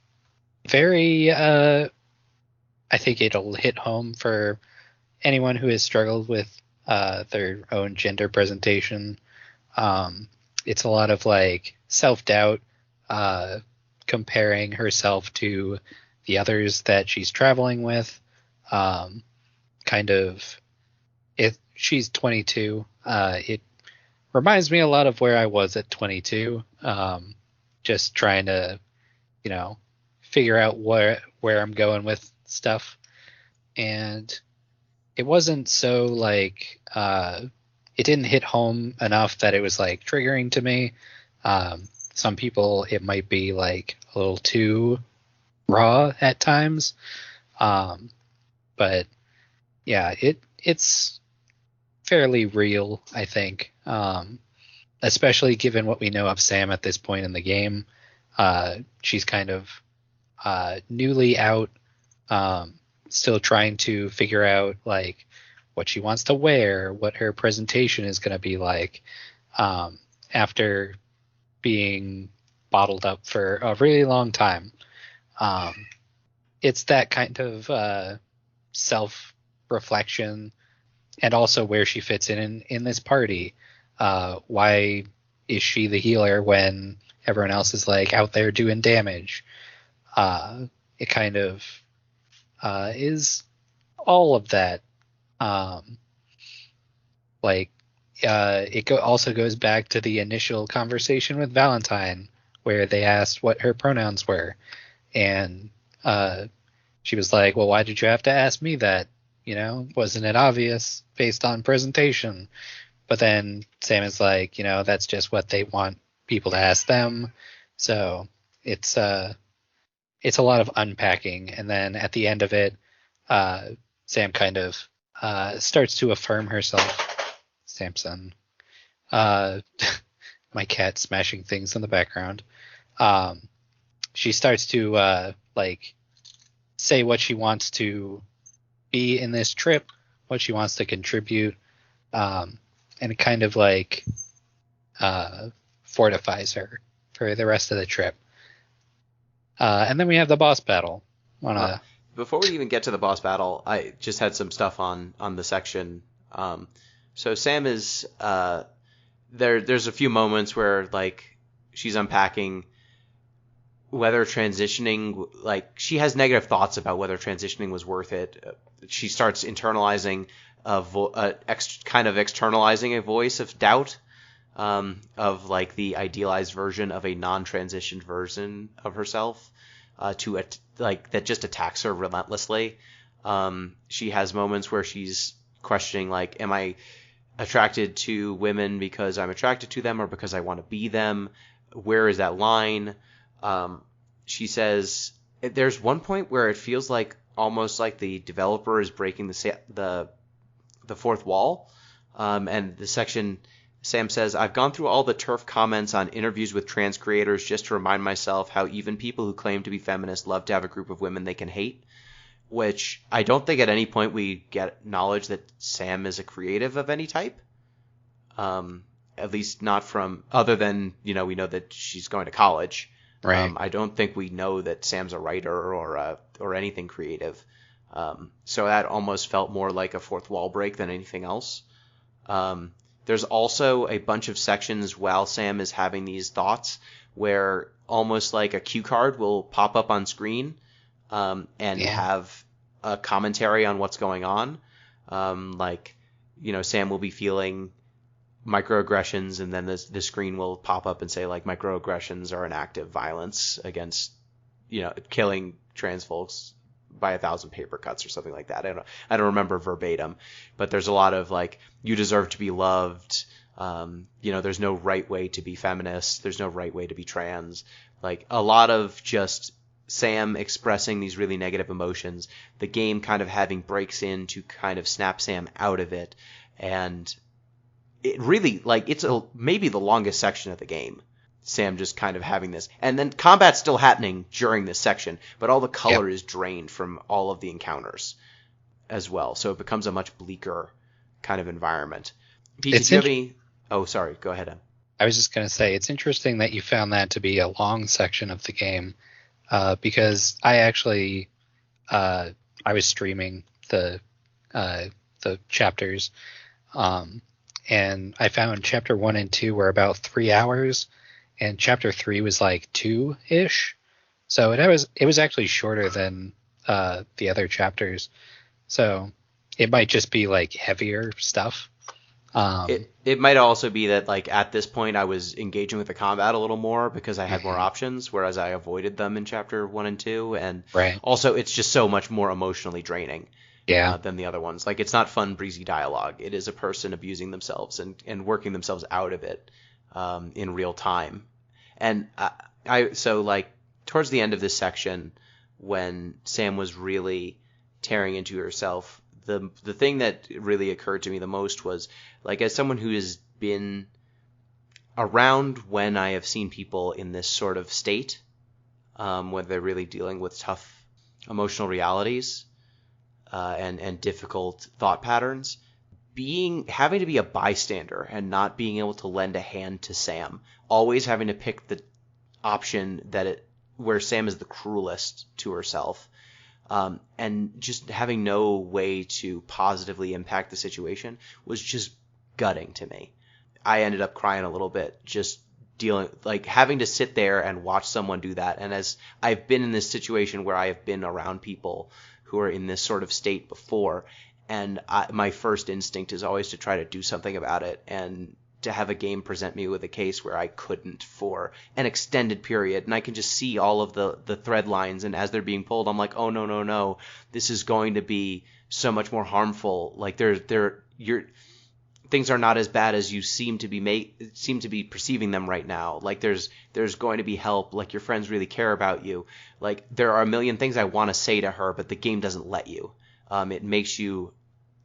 very. I think it'll hit home for anyone who has struggled with their own gender presentation. It's a lot of like self-doubt, comparing herself to the others that she's traveling with. She's 22. It reminds me a lot of where I was at 22. Just trying to, figure out where I'm going with stuff. And it wasn't so like, it didn't hit home enough that it was like triggering to me. Some people, it might be like a little too raw at times. But yeah, it's fairly real, I think. Especially given what we know of Sam at this point in the game. She's kind of newly out, still trying to figure out like what she wants to wear, what her presentation is going to be like, after being bottled up for a really long time. It's that kind of self-reflection, and also where she fits in this party. Why is she the healer when everyone else is like out there doing damage? It kind of is all of that. It also goes back to the initial conversation with Valentine, where they asked what her pronouns were, and she was like, "Well, why did you have to ask me that? Wasn't it obvious based on presentation?" But then Sam is like, that's just what they want people to ask them. So it's a lot of unpacking. And then at the end of it, Sam kind of starts to affirm herself. Samson. My cat smashing things in the background. She starts to say what she wants to be in this trip, what she wants to contribute, and it kind of fortifies her for the rest of the trip. And then we have the boss battle. Before we even get to the boss battle, I just had some stuff on the section. So Sam is there's a few moments where she's unpacking whether transitioning, she has negative thoughts about whether transitioning was worth it. She starts internalizing kind of externalizing a voice of doubt, of the idealized version of a non-transitioned version of herself, that just attacks her relentlessly. She has moments where she's questioning, am I attracted to women because I'm attracted to them or because I want to be them? Where is that line? She says there's one point where it feels almost like the developer is breaking the fourth wall. And the section, Sam says, I've gone through all the TERF comments on interviews with trans creators just to remind myself how even people who claim to be feminists love to have a group of women they can hate, which I don't think at any point we get knowledge that Sam is a creative of any type. At least not from, other than, we know that she's going to college. Right. I don't think we know that Sam's a writer or anything creative. So that almost felt more like a fourth wall break than anything else. There's also a bunch of sections while Sam is having these thoughts where almost like a cue card will pop up on screen and have a commentary on what's going on. Like, Sam will be feeling microaggressions, and then the screen will pop up and say, like, microaggressions are an act of violence against, killing trans folks by 1,000 paper cuts or something like that. I don't remember verbatim, but there's a lot of, like, you deserve to be loved. There's no right way to be feminist. There's no right way to be trans. Like, a lot of just Sam expressing these really negative emotions, the game kind of having breaks in to kind of snap Sam out of it. And it really, like, it's maybe the longest section of the game. Sam just kind of having this. And then combat's still happening during this section, but all the color is drained from all of the encounters as well. So it becomes a much bleaker kind of environment. Pete, did you have any... Oh, sorry. Go ahead, Em. I was just going to say, it's interesting that you found that to be a long section of the game, because I actually, I was streaming the chapters, and I found chapter 1 and 2 were about 3 hours, and chapter 3 was like 2-ish. So it was actually shorter than the other chapters. So it might just be like heavier stuff. It might also be that, like, at this point I was engaging with the combat a little more because I had more options, whereas I avoided them in chapter 1 and 2. And also it's just so much more emotionally draining than the other ones. Like, it's not fun, breezy dialogue. It is a person abusing themselves and working themselves out of it in real time. And so, like, towards the end of this section, when Sam was really tearing into herself, the thing that really occurred to me the most was, like, as someone who has been around when I have seen people in this sort of state, where they're really dealing with tough emotional realities and difficult thought patterns, having to be a bystander and not being able to lend a hand to Sam, always having to pick the option where Sam is the cruelest to herself, and just having no way to positively impact the situation was just gutting to me. I ended up crying a little bit, just having to sit there and watch someone do that. And as I've been in this situation where I have been around people who are in this sort of state before, and my first instinct is always to try to do something about it, and to have a game present me with a case where I couldn't for an extended period, and I can just see all of the thread lines, and as they're being pulled, I'm like, oh, no, this is going to be so much more harmful. Like, things are not as bad as you seem to be perceiving them right now. Like, there's going to be help. Like, your friends really care about you. Like, there are a million things I want to say to her, but the game doesn't let you. It makes you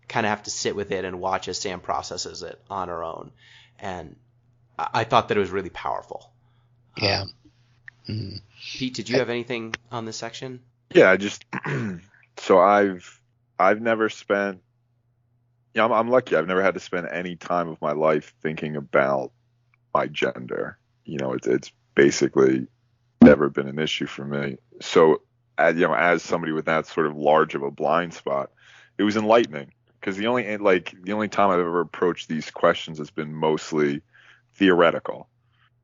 kind of have to sit with it and watch as Sam processes it on her own. And I thought that it was really powerful. Yeah. Pete, did you have anything on this section? Yeah, so I've never spent, I'm lucky. I've never had to spend any time of my life thinking about my gender. It's basically never been an issue for me. So, as somebody with that sort of large of a blind spot, it was enlightening. Because the only time I've ever approached these questions has been mostly theoretical.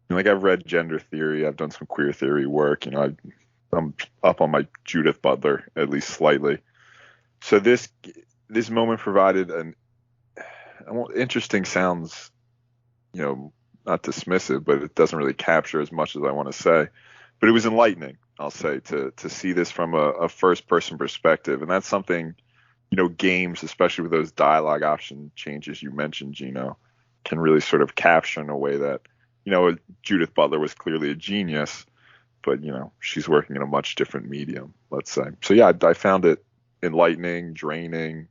Like, I've read gender theory, I've done some queer theory work. I'm up on my Judith Butler, at least slightly. So this moment provided interesting sounds, not dismissive, but it doesn't really capture as much as I want to say. But it was enlightening, I'll say, to see this from a first person perspective, and that's something. Games, especially with those dialogue option changes you mentioned, Gino, can really sort of capture in a way that, Judith Butler was clearly a genius, but, she's working in a much different medium, let's say. So, yeah, I found it enlightening, draining,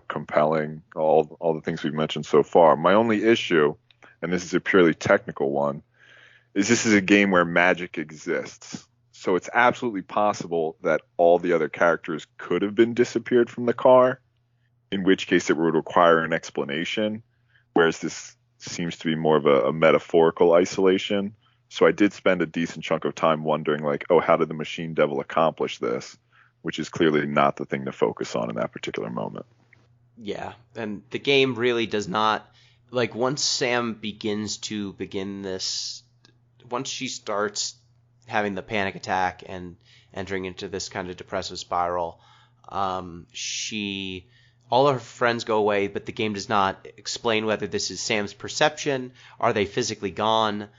compelling, all the things we've mentioned so far. My only issue, and this is a purely technical one, is this is a game where magic exists. So it's absolutely possible that all the other characters could have been disappeared from the car, in which case it would require an explanation, whereas this seems to be more of a metaphorical isolation. So I did spend a decent chunk of time wondering, like, oh, how did the Machine Devil accomplish this? Which is clearly not the thing to focus on in that particular moment. Yeah, and the game really does not, like, once Sam once she starts having the panic attack and entering into this kind of depressive spiral. All of her friends go away, but the game does not explain whether this is Sam's perception. Are they physically gone?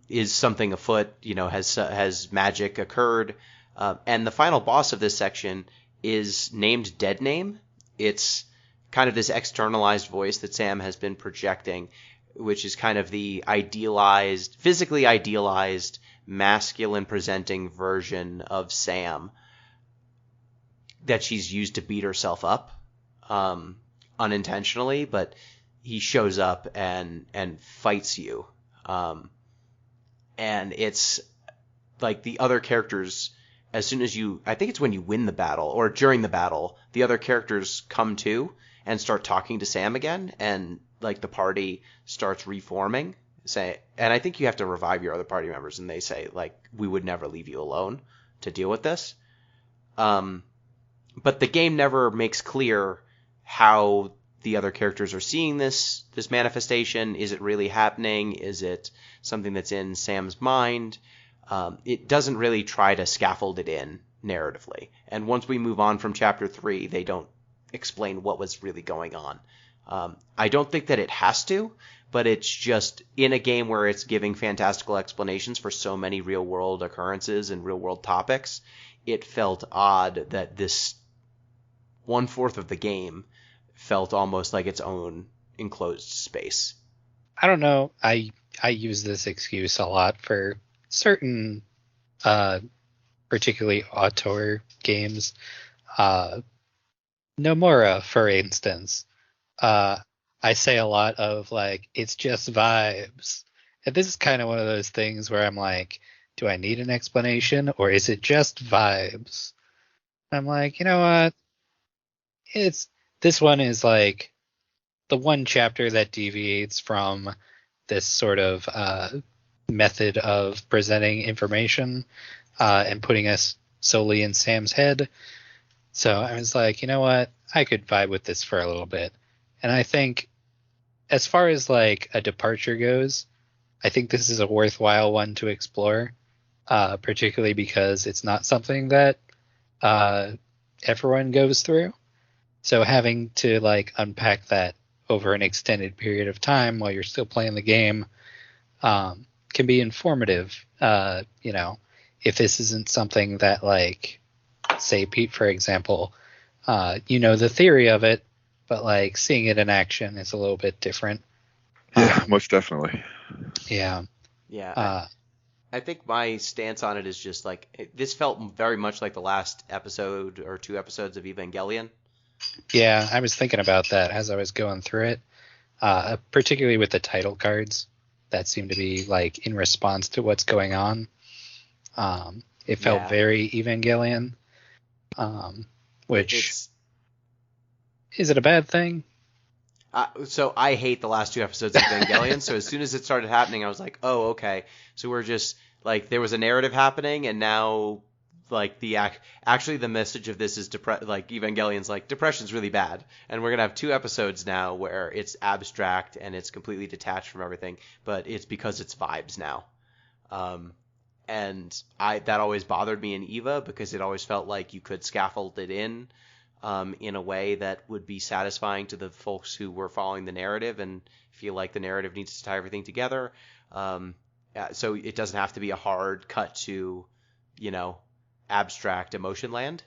Is something afoot? Has magic occurred? And the final boss of this section is named Dead Name. It's kind of this externalized voice that Sam has been projecting, which is kind of the physically idealized, masculine presenting version of Sam that she's used to beat herself up, unintentionally, but he shows up and fights you. And it's like the other characters, as soon as I think it's when you win the battle or during the battle, the other characters come to and start talking to Sam again, and like the party starts reforming. And I think you have to revive your other party members, and they say like, we would never leave you alone to deal with this. But the game never makes clear how the other characters are seeing this manifestation. Is it really happening? Is it something that's in Sam's mind? It doesn't really try to scaffold it in narratively. And once we move on from Chapter 3, they don't explain what was really going on. I don't think that it has to, but it's just in a game where it's giving fantastical explanations for so many real-world occurrences and real-world topics, it felt odd that this 1/4 of the game felt almost like its own enclosed space. I don't know. I use this excuse a lot for certain, particularly auteur games. Nomura, for instance. I say a lot of like, it's just vibes. And this is kind of one of those things where I'm like, do I need an explanation or is it just vibes? I'm like, you know what? This one is like the one chapter that deviates from this sort of method of presenting information and putting us solely in Sam's head. So I was like, you know what? I could vibe with this for a little bit. And I think as far as like a departure goes, I think this is a worthwhile one to explore, particularly because it's not something that everyone goes through. So having to like unpack that over an extended period of time while you're still playing the game can be informative. If this isn't something that like, say Pete, for example, the theory of it, but like seeing it in action is a little bit different. Yeah, most definitely. Yeah. Yeah. I think my stance on it is just like, this felt very much like the last episode or 2 episodes of Evangelion. Yeah, I was thinking about that as I was going through it, particularly with the title cards that seem to be like in response to what's going on. It felt very Evangelion, which is it a bad thing? So I hate the last 2 episodes of Evangelion. So as soon as it started happening, I was like, oh, okay. So we're just like, there was a narrative happening, and now like actually the message of this is like Evangelion's like, depression's really bad, and we're gonna have 2 episodes now where it's abstract and it's completely detached from everything, but it's because it's vibes now. And that always bothered me in Eva, because it always felt like you could scaffold it in a way that would be satisfying to the folks who were following the narrative and feel like the narrative needs to tie everything together. So it doesn't have to be a hard cut to, abstract emotion land.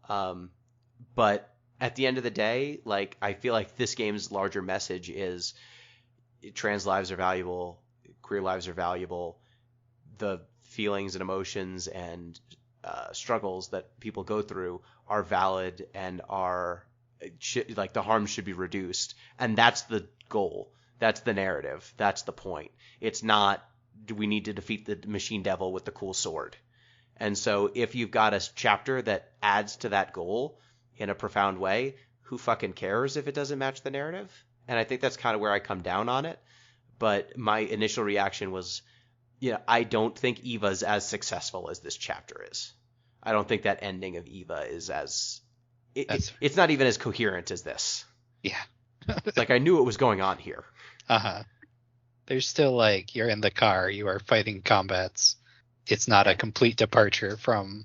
But at the end of the day, like, I feel like this game's larger message is trans lives are valuable, queer lives are valuable, the feelings and emotions and struggles that people go through are valid and like the harm should be reduced. And that's the goal. That's the narrative. That's the point. It's not, do we need to defeat the machine devil with the cool sword? And so if you've got a chapter that adds to that goal in a profound way, who fucking cares if it doesn't match the narrative? And I think that's kind of where I come down on it. But my initial reaction was, I don't think Eva's as successful as this chapter is. I don't think that ending of Eva is as... It's not even as coherent as this. Yeah. Like, I knew what was going on here. Uh-huh. There's still, like, you're in the car, you are fighting combats, it's not a complete departure from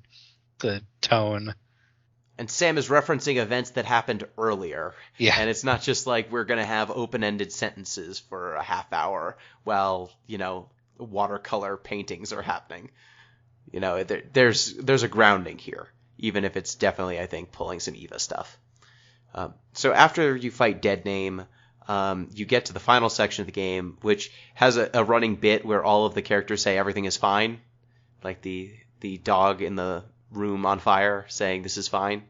the tone. And Sam is referencing events that happened earlier. Yeah. And it's not just like we're going to have open-ended sentences for a half hour while, watercolor paintings are happening. There's a grounding here, even if it's definitely, I think, pulling some Eva stuff. So after you fight Deadname, you get to the final section of the game, which has a running bit where all of the characters say everything is fine. Like the dog in the room on fire saying this is fine.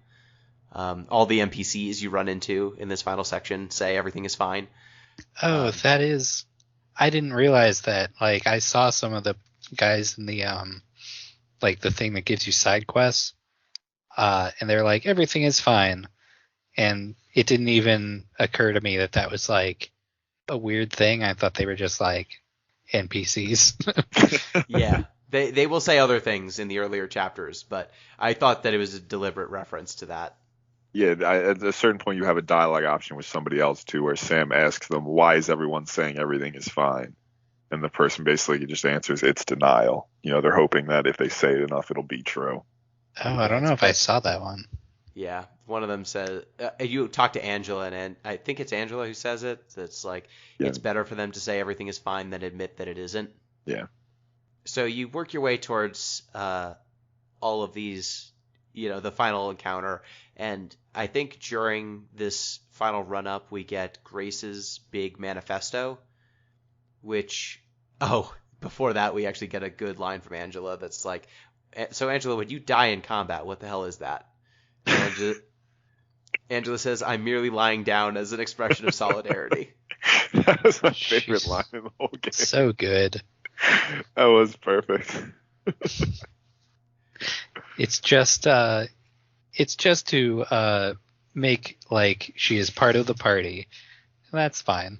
All the NPCs you run into in this final section say everything is fine. Oh, that is... I didn't realize that. Like, I saw some of the guys in the, the thing that gives you side quests, and they're like, everything is fine. And it didn't even occur to me that was, like, a weird thing. I thought they were just, like, NPCs. Yeah. They will say other things in the earlier chapters, but I thought that it was a deliberate reference to that. Yeah, at a certain point you have a dialogue option with somebody else too, where Sam asks them, why is everyone saying everything is fine? And the person basically just answers, it's denial. They're hoping that if they say it enough, it'll be true. Oh, I don't know if I saw that one. Yeah, one of them says, you talk to Angela, and I think it's Angela who says it. That's like, It's better for them to say everything is fine than admit that it isn't. Yeah. So you work your way towards all of these, the final encounter. And I think during this final run-up, we get Grace's big manifesto, which, before that, we actually get a good line from Angela that's like, so Angela, when you die in combat, what the hell is that? And Angela says, I'm merely lying down as an expression of solidarity. That was my favorite line in the whole game. So good. That was perfect. It's just to make like she is part of the party. That's fine.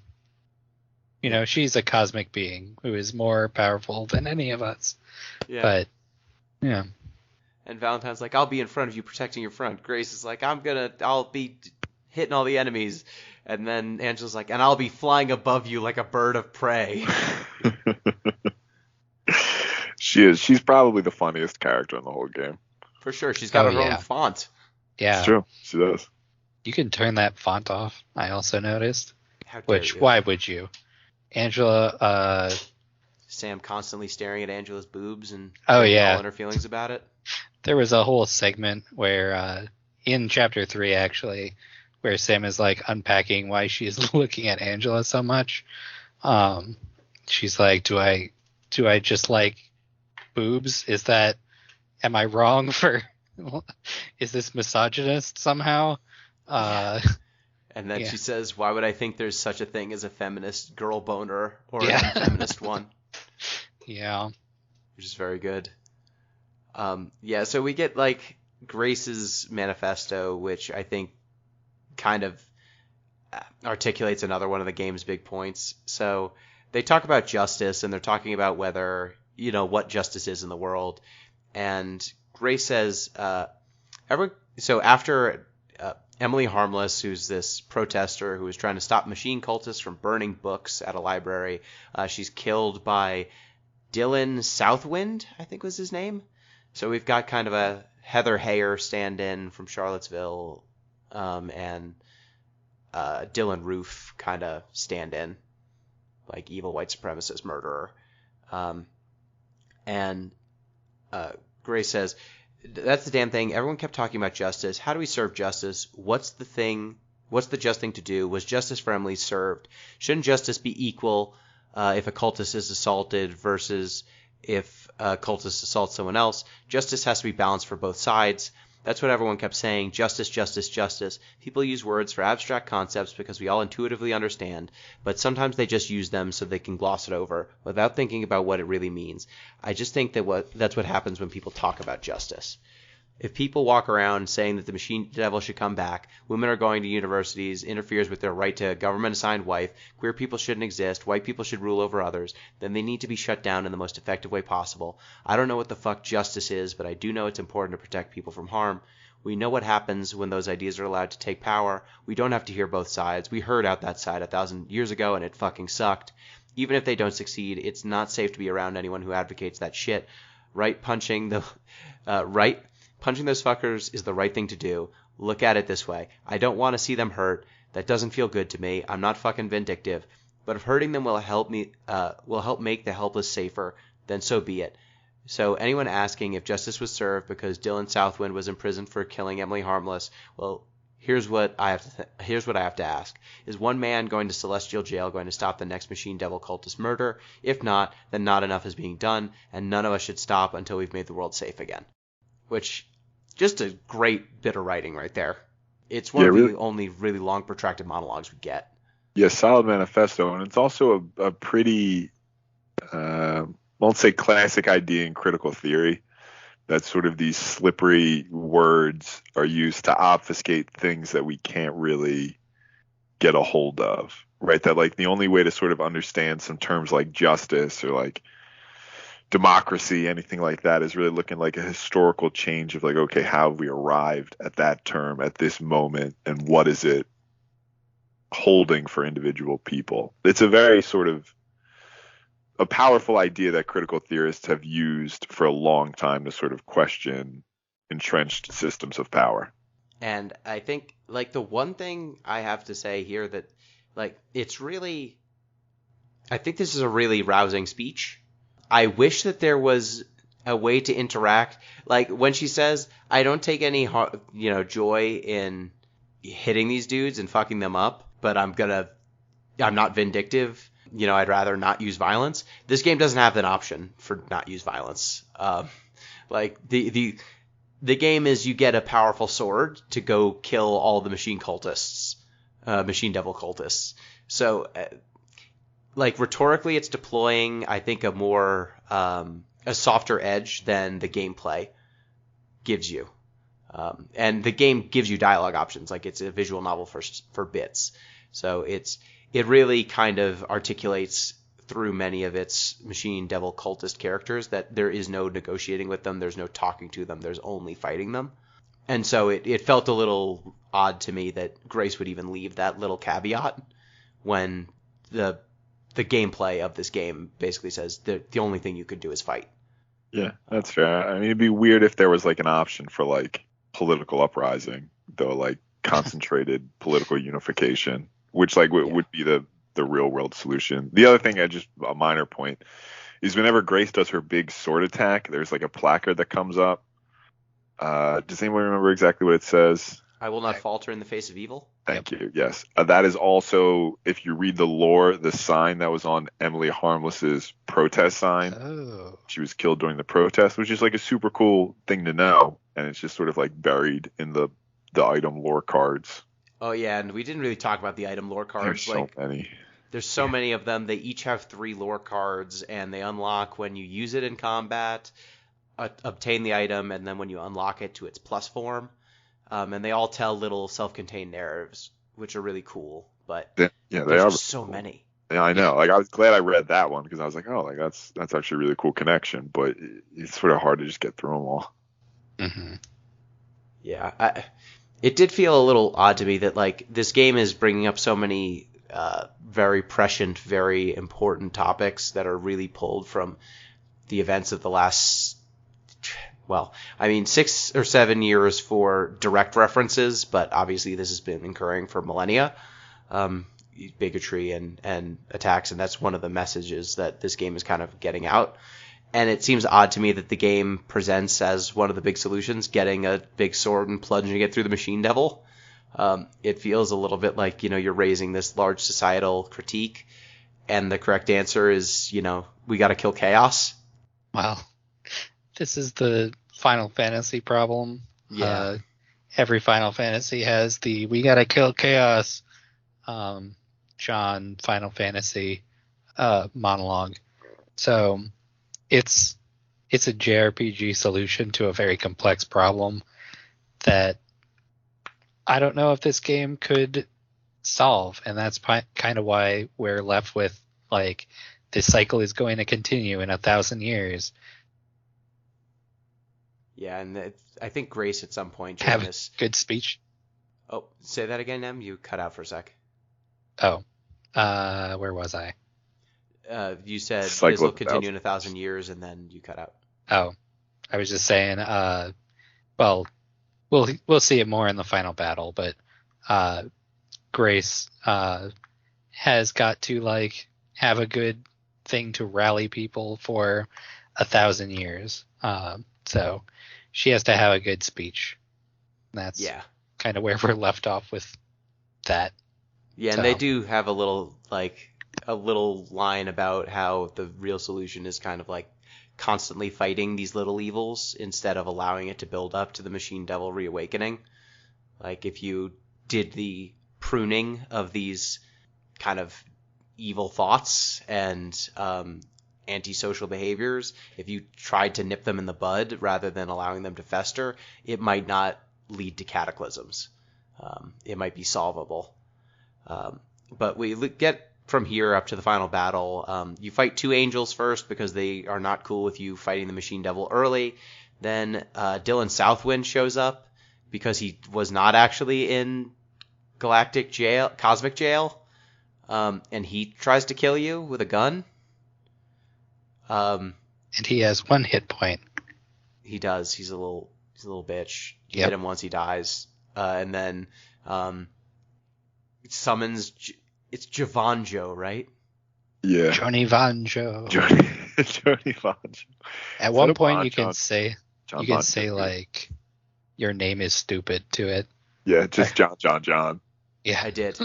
She's a cosmic being who is more powerful than any of us. Yeah. But yeah. And Valentine's like, I'll be in front of you protecting your front. Grace is like, I'll be hitting all the enemies. And then Angela's like, and I'll be flying above you like a bird of prey. She's probably the funniest character in the whole game. For sure. She's got her own font. Yeah. It's true. She does. You can turn that font off, I also noticed. How dare you. Why would you? Angela, Sam constantly staring at Angela's boobs and all her feelings about it. There was a whole segment where, in Chapter 3 actually, where Sam is like unpacking why she's looking at Angela so much. She's like, do I just like boobs? Am I wrong for, is this misogynist somehow? And then she says, why would I think there's such a thing as a feminist girl boner or a feminist one? Yeah. Which is very good. So we get like Grace's manifesto, which I think kind of articulates another one of the game's big points. So they talk about justice, and they're talking about whether, what justice is in the world. And Grace says, after Emily Harmless, who's this protester who was trying to stop machine cultists from burning books at a library, she's killed by Dylan Southwind, I think was his name. So we've got kind of a Heather Heyer stand-in from Charlottesville, and Dylan Roof kind of stand-in, like evil white supremacist murderer. Grace says, that's the damn thing. Everyone kept talking about justice. How do we serve justice? What's the just thing to do? Was justice for Emily served? Shouldn't justice be equal if a cultist is assaulted versus if a cultist assaults someone else? Justice has to be balanced for both sides. That's what everyone kept saying. Justice, justice, justice. People use words for abstract concepts because we all intuitively understand, but sometimes they just use them so they can gloss it over without thinking about what it really means. I just think that's what happens when people talk about justice. If people walk around saying that the machine devil should come back, women are going to universities, interferes with their right to a government-assigned wife, queer people shouldn't exist, white people should rule over others, then they need to be shut down in the most effective way possible. I don't know what the fuck justice is, but I do know it's important to protect people from harm. We know what happens when those ideas are allowed to take power. We don't have to hear both sides. We heard out that side 1,000 years ago, and it fucking sucked. Even if they don't succeed, it's not safe to be around anyone who advocates that shit. Punching those fuckers is the right thing to do. Look at it this way. I don't want to see them hurt. That doesn't feel good to me. I'm not fucking vindictive. But if hurting them will help make the helpless safer, then so be it. So anyone asking if justice was served because Dylan Southwind was imprisoned for killing Emily Harmless, well, here's what I have to ask. Is one man going to Celestial Jail going to stop the next Machine Devil cultist murder? If not, then not enough is being done, and none of us should stop until we've made the world safe again. Which, just a great bit of writing right there. It's one of the only really long, protracted monologues we get. Yeah, solid manifesto, and it's also a pretty, won't say classic idea in critical theory, that sort of these slippery words are used to obfuscate things that we can't really get a hold of, right? That like the only way to sort of understand some terms like justice or like democracy, anything like that, is really looking like a historical change of like, okay, how have we arrived at that term at this moment, and what is it holding for individual people? It's a very sort of a powerful idea that critical theorists have used for a long time to sort of question entrenched systems of power. And I think, like, the one thing I have to say here that, like, it's really, I think this is a really rousing speech. I wish that there was a way to interact. Like, when she says, I don't take any, joy in hitting these dudes and fucking them up, but I'm not vindictive. I'd rather not use violence. This game doesn't have an option for not use violence. The game is you get a powerful sword to go kill all the machine devil cultists. So, rhetorically, it's deploying, I think, a softer edge than the gameplay gives you. And the game gives you dialogue options, like it's a visual novel for bits. So it really kind of articulates through many of its machine devil cultist characters that there is no negotiating with them, there's no talking to them, there's only fighting them. And so it felt a little odd to me that Grace would even leave that little caveat when the gameplay of this game basically says that the only thing you could do is fight. Yeah, that's fair. I mean, it'd be weird if there was like an option for like political uprising, though, like concentrated political unification, which would be the real world solution. The other thing, a minor point, is whenever Grace does her big sword attack, there's like a placard that comes up. Does anyone remember exactly what it says? I will not falter in the face of evil. Thank you. Yes. That is also, if you read the lore, the sign that was on Emily Harmless's protest sign. Oh. She was killed during the protest, which is like a super cool thing to know. And it's just sort of like buried in the item lore cards. Oh, yeah. And we didn't really talk about the item lore cards. There's so many. There's so many of them. They each have 3 lore cards, and they unlock when you use it in combat, obtain the item, and then when you unlock it to its plus form. And they all tell little self-contained narratives, which are really cool. But they there's are just so many. Yeah, I know. Like, I was glad I read that one because I was like, oh, like that's actually a really cool connection. But it's sort of hard to just get through them all. Mm-hmm. Yeah, it did feel a little odd to me that like this game is bringing up so many very prescient, very important topics that are really pulled from the events of the last. Well, I mean, 6 or 7 years for direct references, but obviously this has been occurring for millennia, bigotry and attacks, and that's one of the messages that this game is kind of getting out. And it seems odd to me that the game presents as one of the big solutions, getting a big sword and plunging it through the machine devil. It feels a little bit like, you're raising this large societal critique, and the correct answer is, we got to kill chaos. Well, this is the Final Fantasy problem. Yeah. Every Final Fantasy has the "we gotta kill chaos" John Final Fantasy monologue. So it's a JRPG solution to a very complex problem that I don't know if this game could solve, and that's kind of why we're left with like this cycle is going to continue in 1,000 years. Yeah, and I think Grace at some point Have during this. Good speech. Oh, say that again, Em. You cut out for a sec. Oh, where was I? You said Cycle this will of continue 1,000 in 1,000 years, and then you cut out. Oh, I was just saying, well, we'll see it more in the final battle, but Grace has got to like have a good thing to rally people for 1,000 years. So she has to have a good speech. That's kind of where we're left off with that. Yeah, and they do have a little line about how the real solution is kind of like constantly fighting these little evils instead of allowing it to build up to the machine devil reawakening. Like if you did the pruning of these kind of evil thoughts and antisocial behaviors, if you tried to nip them in the bud rather than allowing them to fester, it might not lead to cataclysms. It might be solvable. But we get from here up to the final battle. You fight 2 angels first because they are not cool with you fighting the machine devil early. Then Dylan Southwind shows up because he was not actually in cosmic jail, and he tries to kill you with a gun. And he has 1 hit point. He does. He's a little bitch. You Yep. hit him once, he dies. And then it summons. It's Javanjo, right? Yeah. Johnny Vanjo. Johnny Vanjo. At one point, you can say like your name is stupid to it. Yeah, just John. Yeah, I did.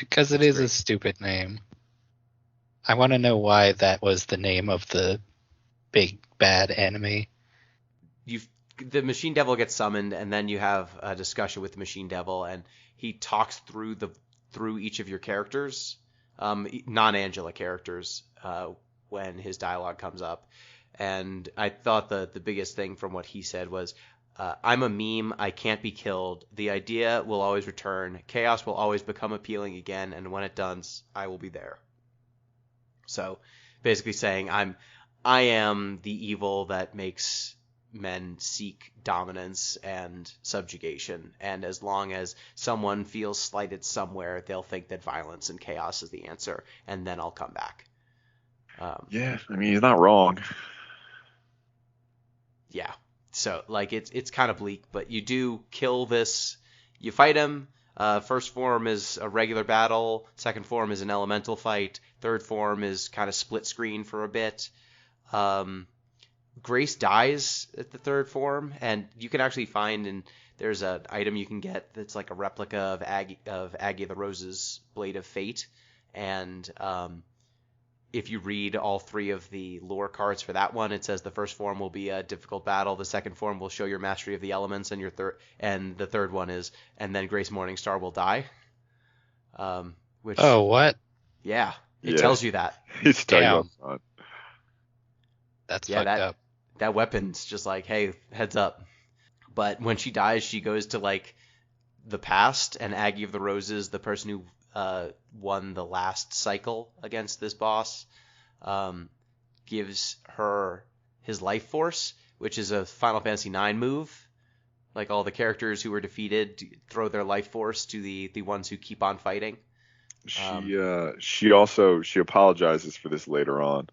because it is a stupid name. I want to know why that was the name of the big bad enemy. The Machine Devil gets summoned, and then you have a discussion with the Machine Devil, and he talks through each of your characters, non-Angela characters, when his dialogue comes up. And I thought the biggest thing from what he said was, I'm a meme, I can't be killed. The idea will always return. Chaos will always become appealing again, and when it does, I will be there. So basically saying I am the evil that makes men seek dominance and subjugation, and as long as someone feels slighted somewhere, they'll think that violence and chaos is the answer, and then I'll come back. Yeah, I mean, he's not wrong. Yeah. So, like, it's kind of bleak, but you do kill this. You fight him. First form is a regular battle. Second form is an elemental fight. Third form is kind of split screen for a bit. Grace dies at the third form, and you can actually find, and there's an item you can get that's like a replica of Aggie of the Rose's Blade of Fate, and if you read all 3 of the lore cards for that one, it says the first form will be a difficult battle, the second form will show your mastery of the elements, and the third one is, and then Grace Morningstar will die. Which, Oh, what? yeah, it tells you that. He's Damn. on. That's Yeah, fucked up. That weapon's just like, hey, heads up. But when she dies, she goes to like the past, and Aggie of the Roses, the person who won the last cycle against this boss, gives her his life force, which is a Final Fantasy IX move. Like all the characters who were defeated throw their life force to the ones who keep on fighting. She apologizes for this later on,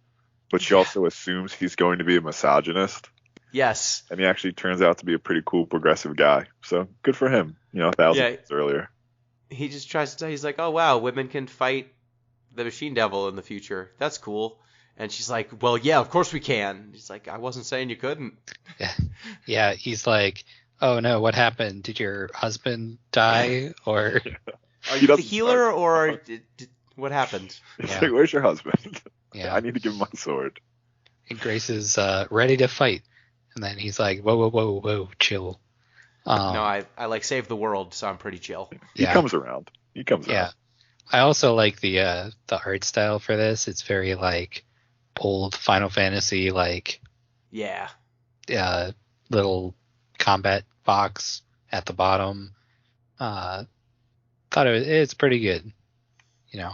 but she also assumes he's going to be a misogynist. Yes. And he actually turns out to be a pretty cool progressive guy. So good for him. 1,000 years earlier. He just tries to tell, he's like, oh wow, women can fight the Machine Devil in the future. That's cool. And she's like, well, yeah, of course we can. He's like, I wasn't saying you couldn't. Yeah, he's like, oh no, what happened? Did your husband die? Or are you the healer, or what happened? He's like, where's your husband? Yeah. I need to give him my sword. And Grace is ready to fight. And then he's like, whoa, chill. No, I like save the world, so I'm pretty chill. He comes around. Yeah. I also like the art style for this. It's very like old Final Fantasy, like little combat box at the bottom. Thought it's pretty good. Yeah,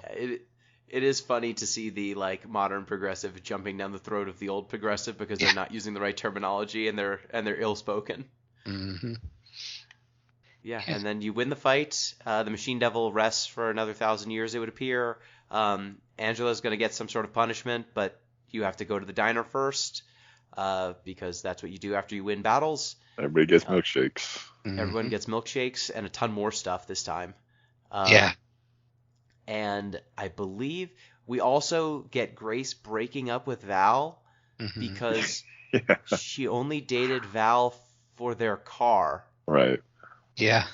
it is funny to see the like modern progressive jumping down the throat of the old progressive because they're not using the right terminology and they're ill-spoken. Mm-hmm. Yeah, and then you win the fight. The Machine Devil rests for another 1,000 years, it would appear. Angela's going to get some sort of punishment, but you have to go to the diner first. because that's what you do after you win battles. Everybody gets milkshakes. Everyone gets milkshakes and a ton more stuff this time. Yeah. And I believe we also get Grace breaking up with Val because Yeah. she only dated Val for their car. Right. Yeah.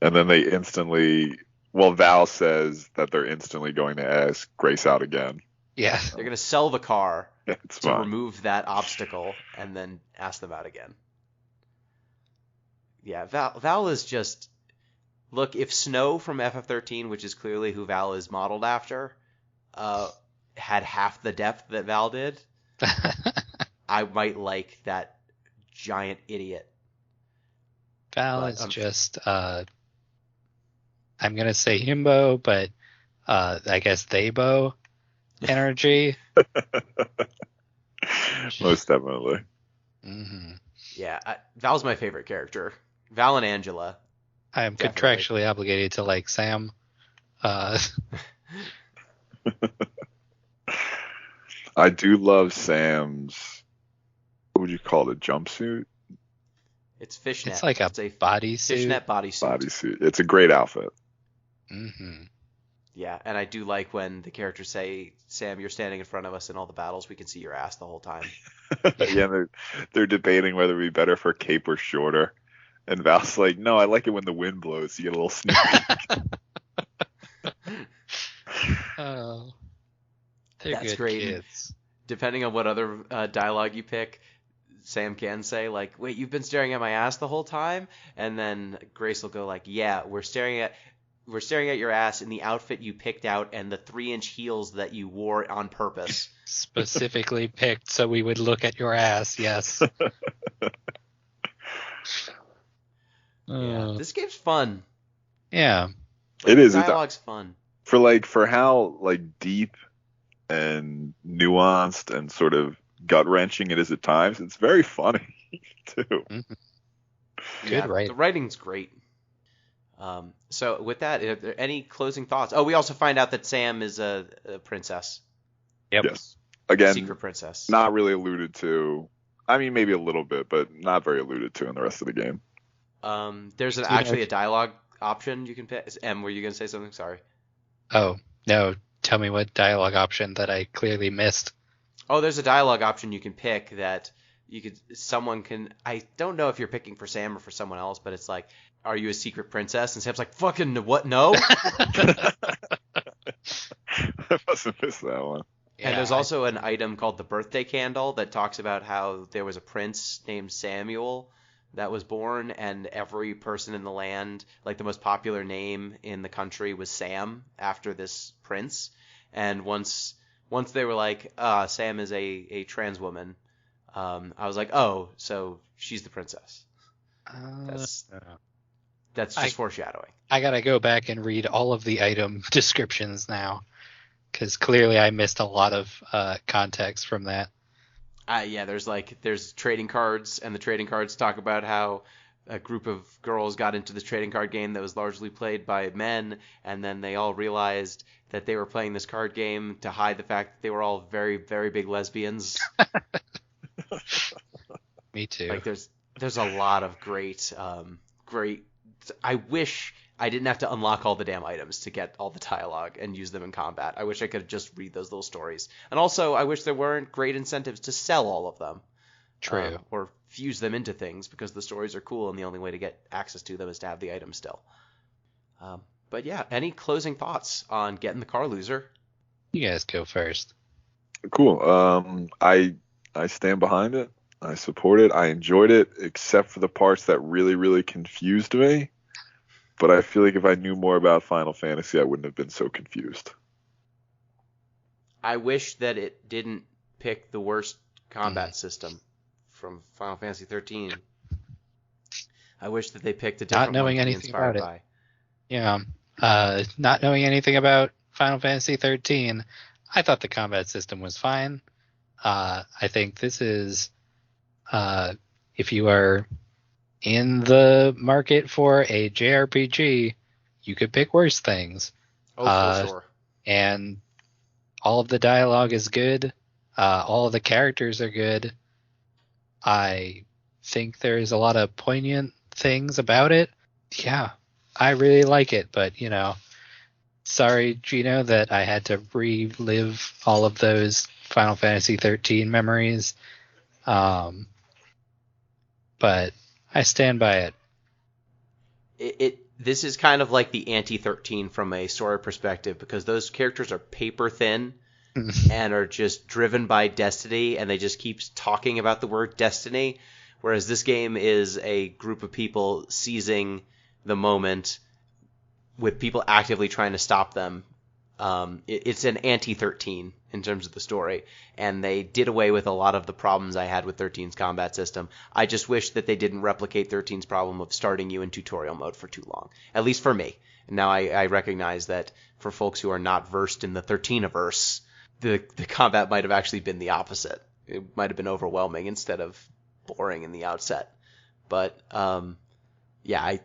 And then they instantly, well, Val says that they're instantly going to ask Grace out again. Yeah. They're going to sell the car It's to fine. remove that obstacle and then ask them out again. Yeah, Val is just... Look, if Snow from FF13, which is clearly who Val is modeled after, had half the depth that Val did, I might like that giant idiot. Val But, is just, I'm going to say himbo, but I guess theybo energy. Most definitely. Yeah, Val's my favorite character. Val and Angela. I am Definitely. contractually obligated to like Sam. I do love Sam's, what would you call it, jumpsuit? It's fishnet. It's like a bodysuit. fishnet bodysuit. Bodysuit. It's a great outfit. Yeah, and I do like when the characters say, Sam, you're standing in front of us in all the battles. We can see your ass the whole time. Yeah, they're debating whether it'd be better for cape or shorter. And Val's like, no, I like it when the wind blows. You get a little sneak peek. Oh, they're That's good great. kids. Depending on what other dialogue you pick, Sam can say, like, wait, you've been staring at my ass the whole time? And then Grace will go like, yeah, we're staring at your ass in the outfit you picked out and the 3-inch heels that you wore on purpose. Specifically picked so we would look at your ass, yes. Yeah, this game's fun. Yeah. Like, It is. The dialogue's fun. For how deep and nuanced and sort of gut wrenching it is at times, it's very funny too. Good writing. The writing's great. So with that, are there any closing thoughts? Oh, we also find out that Sam is a princess. Yep. Yes. Again, Secret princess. not really alluded to. I mean, maybe a little bit, but not very alluded to in the rest of the game. There's actually a dialogue option you can pick. Em, were you going to say something? Sorry. Oh, no. Tell me what dialogue option that I clearly missed. Oh, there's a dialogue option you can pick that someone can, I don't know if you're picking for Sam or for someone else, but it's like, are you a secret princess? And Sam's like, fucking what? No. I must have missed that one. And there's also an item called the birthday candle that talks about how there was a prince named Samuel that was born, and every person in the land, like the most popular name in the country was Sam after this prince. And once they were like, Sam is a trans woman, I was like, oh, so she's the princess. That's just foreshadowing. I gotta go back and read all of the item descriptions now, because clearly I missed a lot of context from that. Yeah, there's trading cards, and the trading cards talk about how a group of girls got into this trading card game that was largely played by men, and then they all realized that they were playing this card game to hide the fact that they were all very, very big lesbians. Me too. Like there's a lot of great. I wish I didn't have to unlock all the damn items to get all the dialogue and use them in combat. I wish I could just read those little stories. And also, I wish there weren't great incentives to sell all of them. True. Or fuse them into things, because the stories are cool and the only way to get access to them is to have the items still. But yeah, any closing thoughts on Getting the Car Loser? You guys go first. Cool. I stand behind it. I support it. I enjoyed it, except for the parts that really, really confused me. But I feel like if I knew more about Final Fantasy, I wouldn't have been so confused. I wish that it didn't pick the worst combat system from Final Fantasy 13. I wish that they picked a different Not knowing one to be anything inspired about it. by. Yeah. Not knowing anything about Final Fantasy 13, I thought the combat system was fine. I think this is, if you are in the market for a JRPG, you could pick worse things. Oh, for sure. And all of the dialogue is good. All of the characters are good. I think there's a lot of poignant things about it. Yeah, I really like it, but sorry, Gino, that I had to relive all of those Final Fantasy XIII memories. But I stand by it. This is kind of like the anti-13 from a story perspective, because those characters are paper thin and are just driven by destiny, and they just keep talking about the word destiny, whereas this game is a group of people seizing the moment with people actively trying to stop them. It's an anti-13 in terms of the story, and they did away with a lot of the problems I had with 13's combat system. I just wish that they didn't replicate 13's problem of starting you in tutorial mode for too long, at least for me. Now I recognize that for folks who are not versed in the 13-averse, the combat might have actually been the opposite. It might have been overwhelming instead of boring in the outset. But it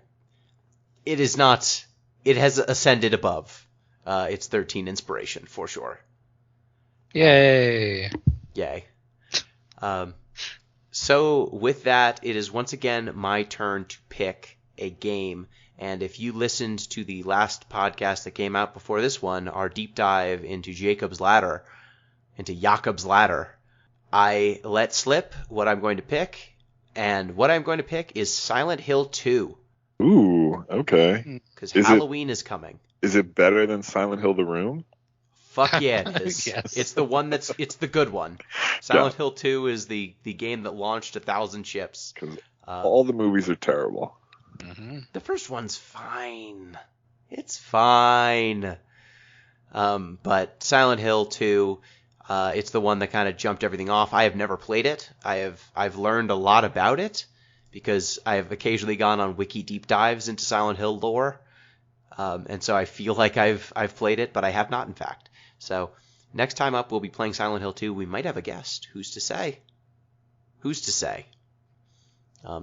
is not. It has ascended above its 13 inspiration for sure. Yay! Yay. So with that, it is once again my turn to pick a game. And if you listened to the last podcast that came out before this one, our deep dive into Jacob's Ladder, I let slip what I'm going to pick. And what I'm going to pick is Silent Hill 2. Ooh, okay. Because Halloween is coming. Is it better than Silent Hill The Room? Fuck yeah, it is. Yes. It's the good one. Silent Hill 2 is the game that launched 1,000 ships. Because all the movies are terrible. Mm-hmm. The first one's fine. It's fine. But Silent Hill 2, it's the one that kind of jumped everything off. I have never played it. I've learned a lot about it because I have occasionally gone on wiki deep dives into Silent Hill lore. And so I feel like I've played it, but I have not, in fact. So next time up, we'll be playing Silent Hill 2. We might have a guest. Who's to say?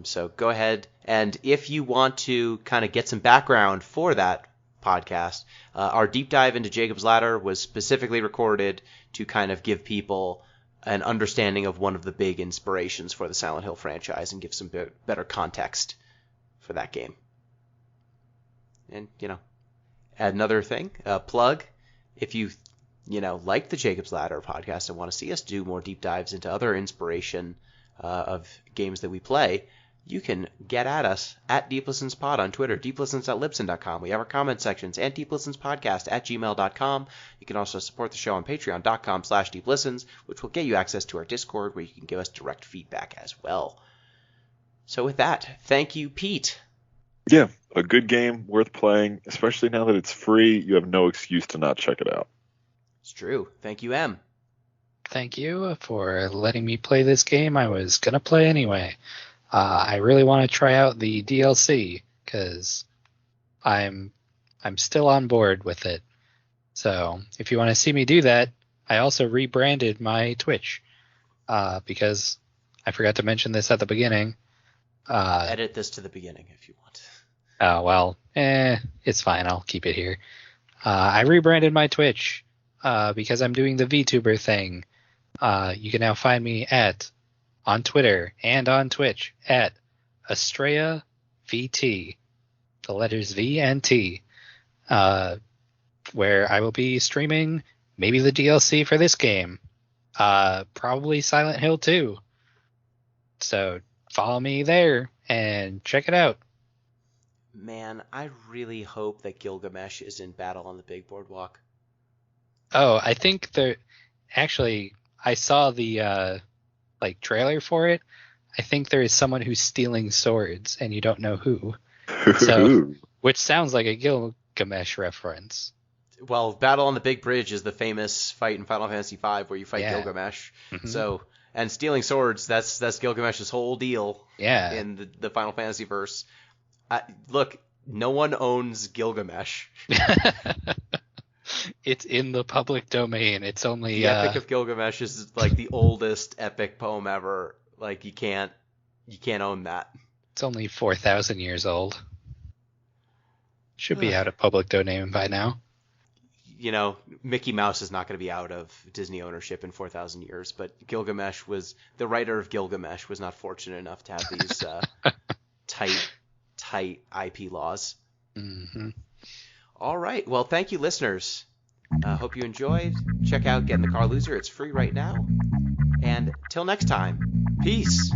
So go ahead, and if you want to kind of get some background for that podcast, our deep dive into Jacob's Ladder was specifically recorded to kind of give people an understanding of one of the big inspirations for the Silent Hill franchise and give some better context for that game. And, add another thing, plug, if you like the Jacob's Ladder podcast and want to see us do more deep dives into other inspiration of games that we play, you can get at us at DeepListensPod on Twitter, deeplistens.libsyn.com. We have our comment sections and deeplistenspodcast@gmail.com. You can also support the show on patreon.com/deeplistens, which will get you access to our Discord where you can give us direct feedback as well. So with that, thank you, Pete. Yeah, a good game, worth playing, especially now that it's free. You have no excuse to not check it out. It's true. Thank you, Em. Thank you for letting me play this game. I was going to play anyway. I really want to try out the DLC because I'm still on board with it. So if you want to see me do that, I also rebranded my Twitch because I forgot to mention this at the beginning. Edit this to the beginning if you want. Oh, well, it's fine. I'll keep it here. I rebranded my Twitch because I'm doing the VTuber thing. You can now find me on Twitter and on Twitch at Astrea VT, the letters V and T, where I will be streaming maybe the DLC for this game, probably Silent Hill 2. So follow me there and check it out. Man, I really hope that Gilgamesh is in Battle on the Big Boardwalk. Oh, I think actually, I saw the trailer for it. I think there is someone who's stealing swords, and you don't know who. So, which sounds like a Gilgamesh reference. Well, Battle on the Big Bridge is the famous fight in Final Fantasy V where you fight Gilgamesh. Mm-hmm. So, and stealing swords, that's Gilgamesh's whole deal. Yeah. In the Final Fantasy verse. Look, no one owns Gilgamesh. It's in the public domain. It's only the Epic of Gilgamesh is like the oldest epic poem ever. Like you can't own that. It's only 4,000 years old. Should be out of public domain by now. Mickey Mouse is not going to be out of Disney ownership in 4,000 years, but the writer of Gilgamesh was not fortunate enough to have these tight IP laws. Mm-hmm. All right. Well, thank you, listeners. Hope you enjoyed. Check out Get in the Car Loser. It's free right now. And till next time, peace.